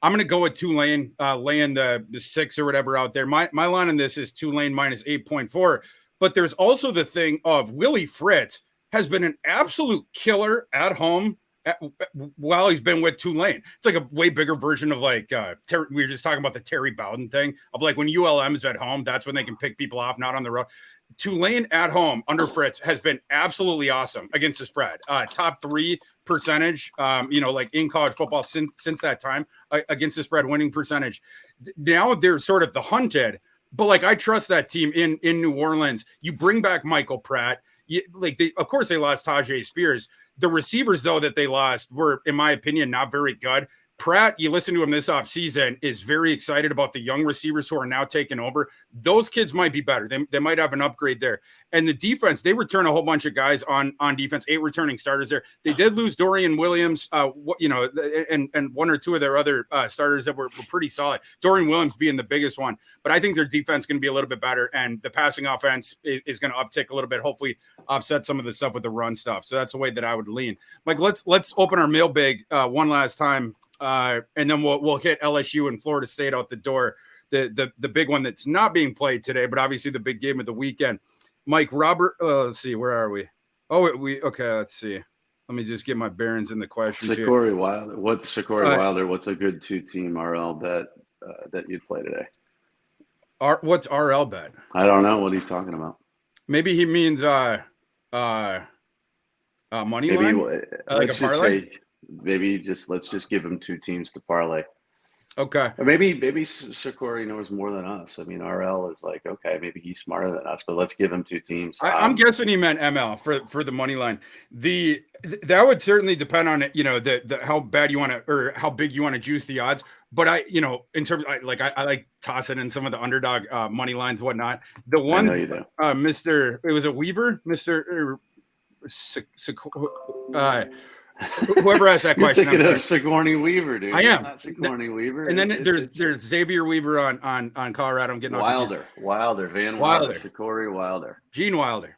[SPEAKER 3] I'm gonna go with Tulane laying the 6 or whatever out there. My line on this is Tulane minus 8.4. But there's also the thing of Willie Fritz has been an absolute killer at home while he's been with Tulane. It's like a way bigger version of like we were just talking about the Terry Bowden thing of like when ULM is at home, that's when they can pick people off, not on the road. Tulane at home under Fritz has been absolutely awesome against the spread. Top 3 percentage, like in college football since that time against the spread winning percentage. Now they're sort of the hunted, but like I trust that team in New Orleans. You bring back Michael Pratt. Of course they lost Tajay Spears. The receivers, though, that they lost were, in my opinion, not very good. Pratt, you listen to him this offseason, is very excited about the young receivers who are now taking over. Those kids might be better. They might have an upgrade there. And the defense, they return a whole bunch of guys on defense, 8 returning starters there. They did lose Dorian Williams, and 1 or 2 of their other starters that were pretty solid. Dorian Williams being the biggest one. But I think their defense is going to be a little bit better, and the passing offense is going to uptick a little bit, hopefully offset some of the stuff with the run stuff. So that's the way that I would lean. Mike, let's open our mailbag one last time. And then we'll hit LSU and Florida State out the door. The big one that's not being played today, but obviously the big game of the weekend. Mike, Robert, let's see, where are we? Okay, let's see. Let me just get my bearings in the question.
[SPEAKER 2] Sikori Wilder. What's Sikori Wilder? What's a good 2-team RL bet that you'd play today?
[SPEAKER 3] What's RL bet?
[SPEAKER 2] I don't know what he's talking about.
[SPEAKER 3] Maybe he means money line.
[SPEAKER 2] Let's just say let's just give him 2 teams to parlay.
[SPEAKER 3] Okay.
[SPEAKER 2] Or maybe Sikori knows more than us. I mean, RL is like, okay, maybe he's smarter than us, but let's give him 2 teams.
[SPEAKER 3] I'm guessing he meant ML for the money line. That would certainly depend on it, the how bad you want to or how big you want to juice the odds. But in terms I like tossing in some of the underdog money lines, whatnot. The one, Mr. It was a Weaver, Mr. Whoever asked that question,
[SPEAKER 2] thinking of Sigourney Weaver, dude.
[SPEAKER 3] I am
[SPEAKER 2] not Sigourney Weaver.
[SPEAKER 3] And then there's Xavier Weaver on Colorado. I'm getting
[SPEAKER 2] Wilder, Van Wilder, Sikori Wilder,
[SPEAKER 3] Gene Wilder.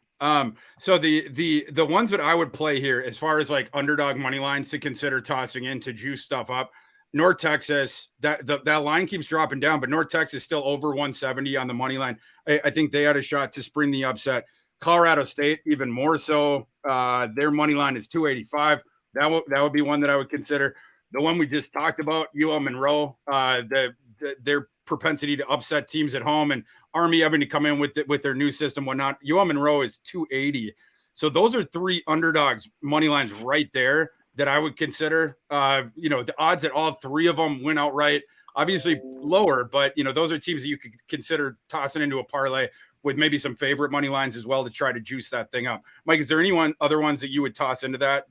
[SPEAKER 3] So the ones that I would play here, as far as like underdog money lines to consider tossing in to juice stuff up, North Texas. That line keeps dropping down, but North Texas still over 170 on the money line. I think they had a shot to spring the upset. Colorado State even more so. Their money line is 285. That would be one that I would consider. The one we just talked about, UL-Monroe, their propensity to upset teams at home, and Army having to come in with their new system, whatnot. UL-Monroe is 280. So those are 3 underdogs money lines right there that I would consider. The odds that all 3 of them win outright, obviously lower, but those are teams that you could consider tossing into a parlay with maybe some favorite money lines as well to try to juice that thing up. Mike, is there other ones that you would toss into that?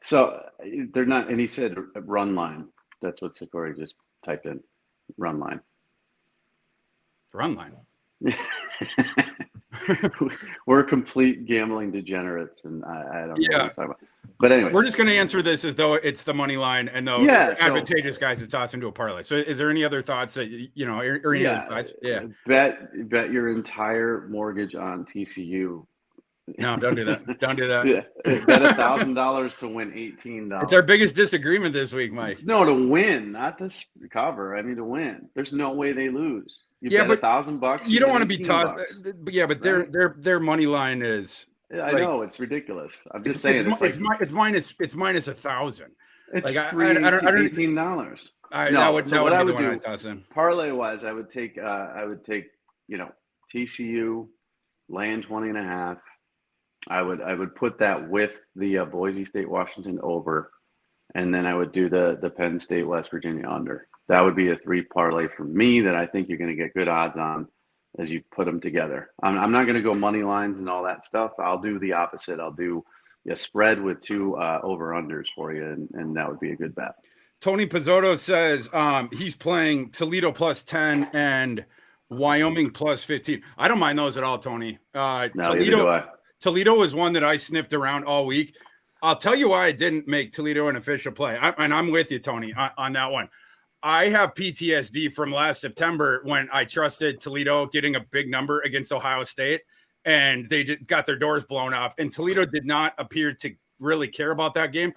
[SPEAKER 2] So they're not, and he said run line. That's what Sikori just typed in, run line.
[SPEAKER 3] Run line.
[SPEAKER 2] We're complete gambling degenerates, and I don't know what he's talking about. But anyway,
[SPEAKER 3] we're just going to answer this as though it's the money line and though advantageous guys to toss into a parlay. So is there any other thoughts that, or any other thoughts? Yeah.
[SPEAKER 2] Bet your entire mortgage on TCU.
[SPEAKER 3] No, don't do that. Don't do that.
[SPEAKER 2] Bet $1,000 to win $18.
[SPEAKER 3] It's our biggest disagreement this week, Mike.
[SPEAKER 2] No, to win, not to cover. I mean, to win. There's no way they lose. Bet $1,000.
[SPEAKER 3] You don't want to be tossed. But their money line is.
[SPEAKER 2] Yeah, I know it's ridiculous. I'm just saying
[SPEAKER 3] it's minus 1,000.
[SPEAKER 2] It's
[SPEAKER 3] like
[SPEAKER 2] $18.
[SPEAKER 3] What I would
[SPEAKER 2] do parlay wise, I would take TCU laying 20.5. I would put that with the Boise State Washington over, and then I would do the Penn State West Virginia under. That would be a 3 parlay for me that I think you're going to get good odds on as you put them together. I'm not going to go money lines and all that stuff. I'll do the opposite. I'll do a spread with 2 over-unders for you, and that would be a good bet.
[SPEAKER 3] Tony Pizzotto says he's playing Toledo plus 10 and Wyoming plus 15. I don't mind those at all, Tony. Toledo was one that I sniffed around all week. I'll tell you why I didn't make Toledo an official play. I'm with you, Tony, on that one. I have PTSD from last September when I trusted Toledo getting a big number against Ohio State, and they got their doors blown off. And Toledo did not appear to really care about that game.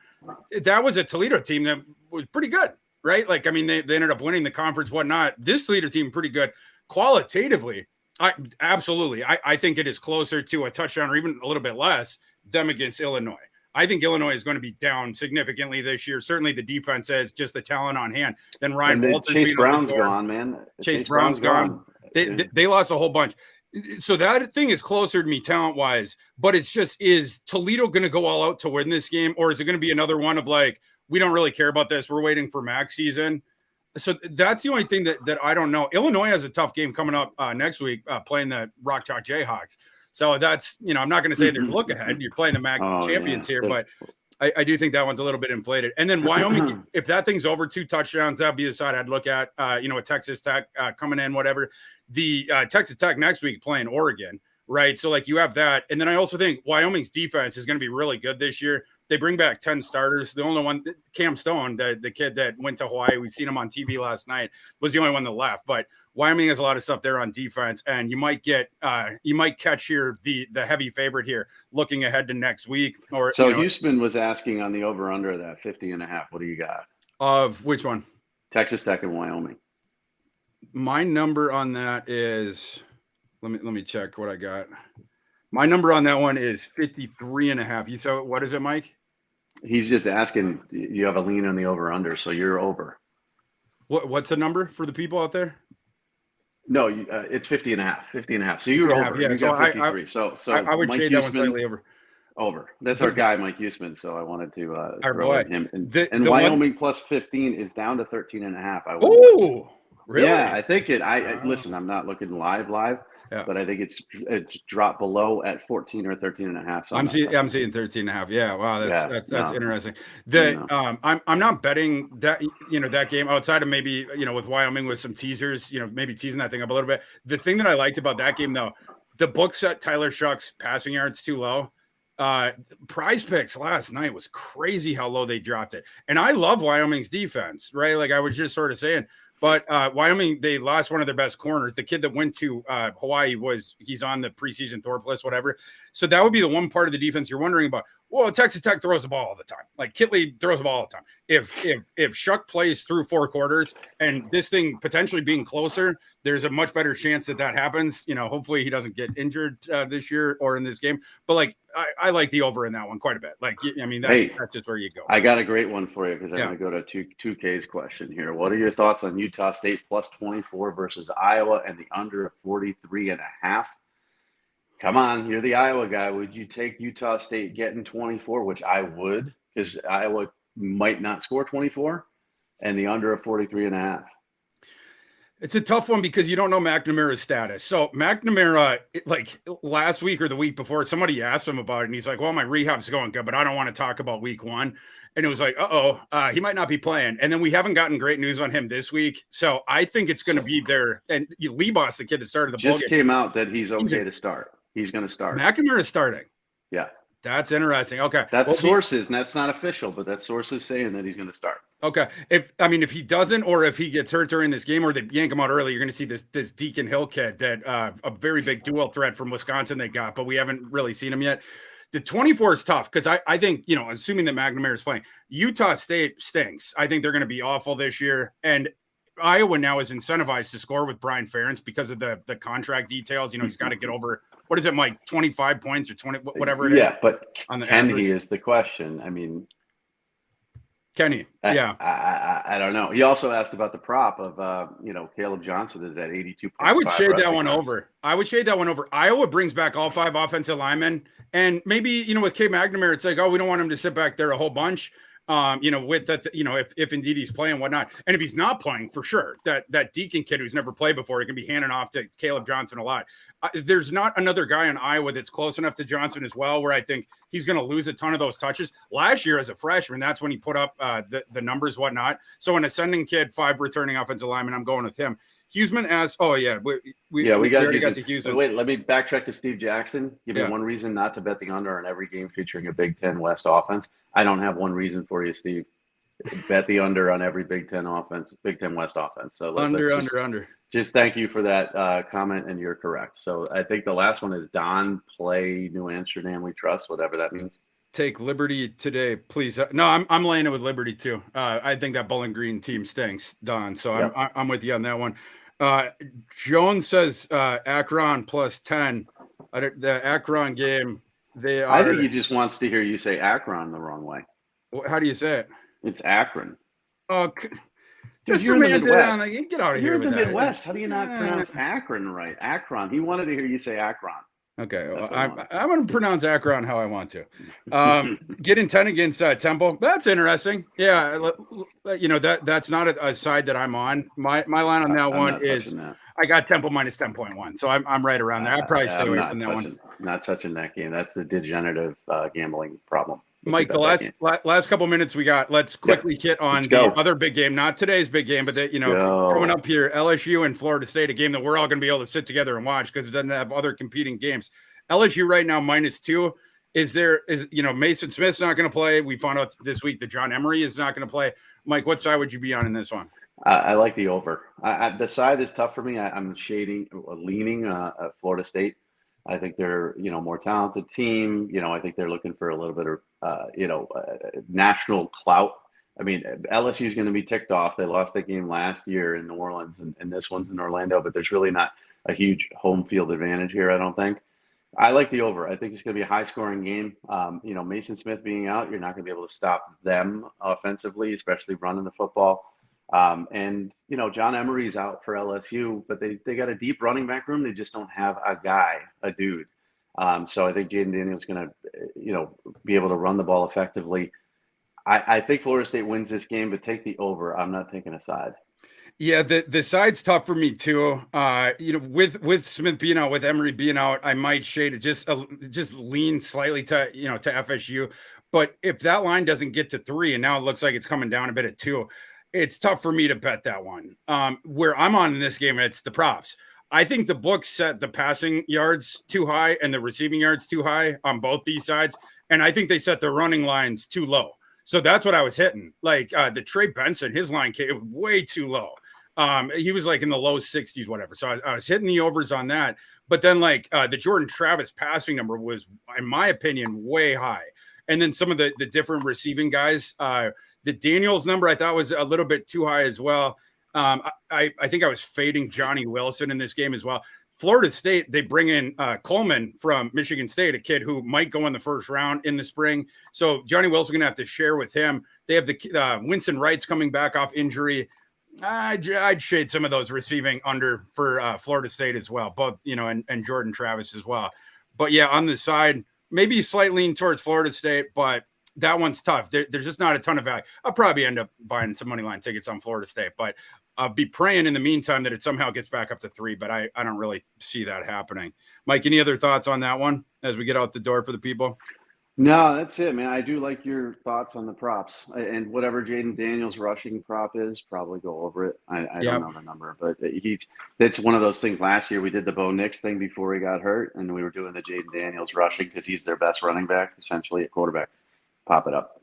[SPEAKER 3] That was a Toledo team that was pretty good, right? Like, I mean, they ended up winning the conference, whatnot. This Toledo team, pretty good. Qualitatively, I think it is closer to a touchdown or even a little bit less them against Illinois. I think Illinois is going to be down significantly this year. Certainly the defense has just the talent on hand. Then Ryan Walters,
[SPEAKER 2] Chase Brown's gone, man.
[SPEAKER 3] Chase Brown's gone. They lost a whole bunch. So that thing is closer to me talent-wise, but it's just, is Toledo going to go all out to win this game, or is it going to be another one of like, we don't really care about this, we're waiting for MAC season? So that's the only thing that I don't know. Illinois has a tough game coming up next week, playing the Rock Chalk Jayhawks. So that's, I'm not going to say they're look ahead. You're playing the MAC champions here, but I do think that one's a little bit inflated. And then Wyoming, if that thing's over 2 touchdowns, that'd be the side I'd look at. A Texas Tech coming in, whatever. The Texas Tech next week playing Oregon, right? So like you have that. And then I also think Wyoming's defense is going to be really good this year. They bring back 10 starters. The only one, Cam Stone, the kid that went to Hawaii, we've seen him on TV last night, was the only one that left. But Wyoming has a lot of stuff there on defense, and you might catch here the heavy favorite here looking ahead to next week. Or
[SPEAKER 2] so Houston was asking on the over under that 50.5. What do you got?
[SPEAKER 3] Of which one?
[SPEAKER 2] Texas Tech and Wyoming.
[SPEAKER 3] My number on that is, let me check what I got. My number on that one is 53.5. You saw, what is it, Mike?
[SPEAKER 2] He's just asking, you have a lean on the over under, so you're over.
[SPEAKER 3] What's the number for the people out there?
[SPEAKER 2] No, it's 50.5. So you're over.
[SPEAKER 3] Yeah,
[SPEAKER 2] you
[SPEAKER 3] so
[SPEAKER 2] got 53. So
[SPEAKER 3] I would shade that one slightly over.
[SPEAKER 2] Over. That's our guy, Mike Usman. So I wanted to
[SPEAKER 3] throw
[SPEAKER 2] at him. And Wyoming plus 15 is down to 13.5.
[SPEAKER 3] Oh, really?
[SPEAKER 2] Yeah, I think it. Listen, I'm not looking live, but I think it's dropped below at 14 or 13.5. So I'm seeing
[SPEAKER 3] 13.5. Yeah, wow, that's interesting. I'm not betting that that game outside of maybe with Wyoming with some teasers, maybe teasing that thing up a little bit. The thing that I liked about that game though, the book set Tyler Shuck's passing yards too low. Prize Picks last night was crazy how low they dropped it, and I love Wyoming's defense, right? Like I was just sort of saying. But Wyoming, they lost one of their best corners. The kid that went to Hawaii he's on the preseason Thor list, whatever. So that would be the one part of the defense you're wondering about. Well, Texas Tech throws the ball all the time. Like Kitley throws the ball all the time. If Shuck plays through 4 quarters and this thing potentially being closer, there's a much better chance that happens. Hopefully he doesn't get injured this year or in this game. But like I like the over in that one quite a bit. Like that's just where you go.
[SPEAKER 2] I got a great one for you because I'm going to go to 2K's question here. What are your thoughts on Utah State plus 24 versus Iowa and the under of 43.5? Come on, you're the Iowa guy. Would you take Utah State getting 24, which I would, because Iowa might not score 24, and the under of 43.5?
[SPEAKER 3] It's a tough one because you don't know McNamara's status. So McNamara, like last week or the week before, somebody asked him about it, and he's like, well, my rehab's going good, but I don't want to talk about week 1. And it was like, he might not be playing. And then we haven't gotten great news on him this week. So I think it's going to be there. And Lebos, the kid that started the ball
[SPEAKER 2] just came out that he's okay to start. He's going to start.
[SPEAKER 3] McNamara is starting.
[SPEAKER 2] Yeah.
[SPEAKER 3] That's interesting. Okay.
[SPEAKER 2] That's sources, and that's not official, but that's sources saying that he's going to start.
[SPEAKER 3] Okay. If he doesn't, or if he gets hurt during this game, or they yank him out early, you're going to see this Deacon Hill kid that a very big dual threat from Wisconsin they got, but we haven't really seen him yet. The 24 is tough because I think, assuming that McNamara is playing, Utah State stinks. I think they're going to be awful this year. And Iowa now is incentivized to score with Brian Ferentz because of the contract details. He's got to get over, what is it, Mike, 25 points or 20, whatever it is.
[SPEAKER 2] Yeah, but can he is the question. I mean,
[SPEAKER 3] can he? Yeah.
[SPEAKER 2] I don't know. He also asked about the prop of, Caleb Johnson is at 82.
[SPEAKER 3] I would shade that one over. Iowa brings back all 5 offensive linemen. And maybe, with K McNamara, it's like, we don't want him to sit back there a whole bunch. With that, if indeed he's playing, whatnot. And if he's not playing, for sure, that Deacon kid who's never played before, he can be handing off to Caleb Johnson a lot. There's not another guy in Iowa that's close enough to Johnson as well, where I think he's going to lose a ton of those touches. Last year as a freshman, that's when he put up the numbers, whatnot. So an ascending kid, 5 returning offensive linemen, I'm going with him. Huseman asks, we already got to Houston.
[SPEAKER 2] Wait, let me backtrack to Steve Jackson. Give me one reason not to bet the under on every game featuring a Big Ten West offense. I don't have one reason for you, Steve. Bet the under on every Big Ten West offense. So
[SPEAKER 3] under.
[SPEAKER 2] Just thank you for that comment, and you're correct. So I think the last one is Don play New Amsterdam we trust, whatever that means.
[SPEAKER 3] Take Liberty today, please. No, I'm laying it with Liberty too. I think that Bowling Green team stinks, Don. So I'm with you on that one. Jones says Akron plus 10. The Akron game, They
[SPEAKER 2] I think
[SPEAKER 3] are.
[SPEAKER 2] he just wants to hear you say Akron the wrong way.
[SPEAKER 3] How do you say it?
[SPEAKER 2] It's Akron.
[SPEAKER 3] Oh,
[SPEAKER 2] Dude,
[SPEAKER 3] just
[SPEAKER 2] you're in the
[SPEAKER 3] semantic on,
[SPEAKER 2] Midwest.
[SPEAKER 3] like, get out of
[SPEAKER 2] You're
[SPEAKER 3] here
[SPEAKER 2] in the
[SPEAKER 3] with that.
[SPEAKER 2] Midwest. How do you not pronounce Akron right? Akron. He wanted to hear you say Akron.
[SPEAKER 3] Okay, well,
[SPEAKER 2] That's what I wanted.
[SPEAKER 3] I'm going to pronounce Akron how I want to. Getting 10 against Temple. That's interesting. Yeah, that's not a side that I'm on. My line on that
[SPEAKER 2] I'm
[SPEAKER 3] one
[SPEAKER 2] not
[SPEAKER 3] is
[SPEAKER 2] touching that.
[SPEAKER 3] I got Temple minus 10.1, so I'm right around there. I'd probably stay away from that one.
[SPEAKER 2] Not touching that game. That's the degenerative gambling problem.
[SPEAKER 3] Mike, the last couple minutes we got, let's quickly hit on the other big game, not today's big game, but coming up here, LSU and Florida State, a game that we're all going to be able to sit together and watch because it doesn't have other competing games. LSU right now -2. Is Mason Smith's not going to play? We found out this week that John Emery is not going to play. Mike, what side would you be on in this one?
[SPEAKER 2] I like the over. The side is tough for me. I'm leaning at Florida State. I think they're, more talented team. I think they're looking for a little bit of, national clout. I mean, LSU is going to be ticked off. They lost that game last year in New Orleans, and this one's in Orlando, but there's really not a huge home field advantage here, I don't think. I like the over. I think it's going to be a high-scoring game. Mason Smith being out, you're not going to be able to stop them offensively, especially running the football. John Emery's out for LSU, but they got a deep running back room. They just don't have a dude. So I think Jaden Daniels is going to, be able to run the ball effectively. I think Florida State wins this game, but take the over. I'm not taking a side.
[SPEAKER 3] Yeah, the side's tough for me too. With Smith being out, with Emery being out, I might shade it just lean slightly to FSU. But if that line doesn't get to 3, and now it looks like it's coming down a bit at 2, it's tough for me to bet that one. Where I'm on in this game, it's the props. I think the book set the passing yards too high and the receiving yards too high on both these sides. And I think they set the running lines too low. So that's what I was hitting. Like the Trey Benson, his line came way too low. He was like in the low 60s, whatever. So I was hitting the overs on that. But then the Jordan Travis passing number was, in my opinion, way high. And then some of the different receiving guys, the Daniels number I thought was a little bit too high as well. I think I was fading Johnny Wilson in this game as well. Florida State, they bring in Coleman from Michigan State, a kid who might go in the first round in the spring. So Johnny Wilson's going to have to share with him. They have the Winston Wright's coming back off injury. I'd shade some of those receiving under for Florida State as well, both, and Jordan Travis as well. But yeah, on the side, maybe slight lean towards Florida State, but that one's tough. There's just not a ton of value. I'll probably end up buying some money line tickets on Florida State, but I'll be praying in the meantime that it somehow gets back up to 3, but I don't really see that happening. Mike, any other thoughts on that one as we get out the door for the people?
[SPEAKER 2] No, that's it, man. I do like your thoughts on the props, and whatever Jaden Daniels rushing prop is, probably go over it. I don't know the number, but it's one of those things. Last year we did the Bo Nix thing before he got hurt, and we were doing the Jaden Daniels rushing because he's their best running back, essentially at quarterback. Pop it up.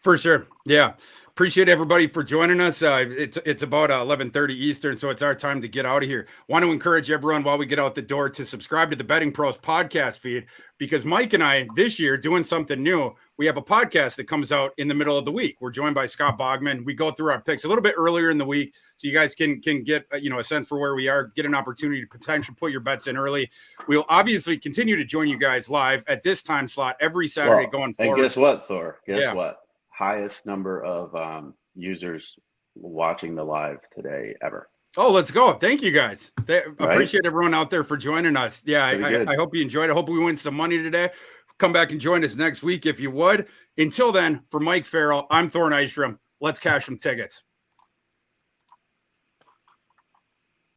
[SPEAKER 3] For sure. Yeah. Appreciate everybody for joining us. It's about 11:30 Eastern, so it's our time to get out of here. Want to encourage everyone while we get out the door to subscribe to the Betting Pros podcast feed, because Mike and I this year doing something new. We have a podcast that comes out in the middle of the week. We're joined by Scott Bogman. We go through our picks a little bit earlier in the week, so you guys can get a sense for where we are, get an opportunity to potentially put your bets in early. We'll obviously continue to join you guys live at this time slot every Saturday going forward.
[SPEAKER 2] And guess what, Thor? Guess what? Highest number of users watching the live today ever.
[SPEAKER 3] Oh, let's go. Thank you guys. Appreciate everyone out there for joining us. Yeah, I hope you enjoyed it. I hope we win some money today. Come back and join us next week if you would. Until then, for Mike Farrell, I'm Thor Nystrom. Let's cash some tickets.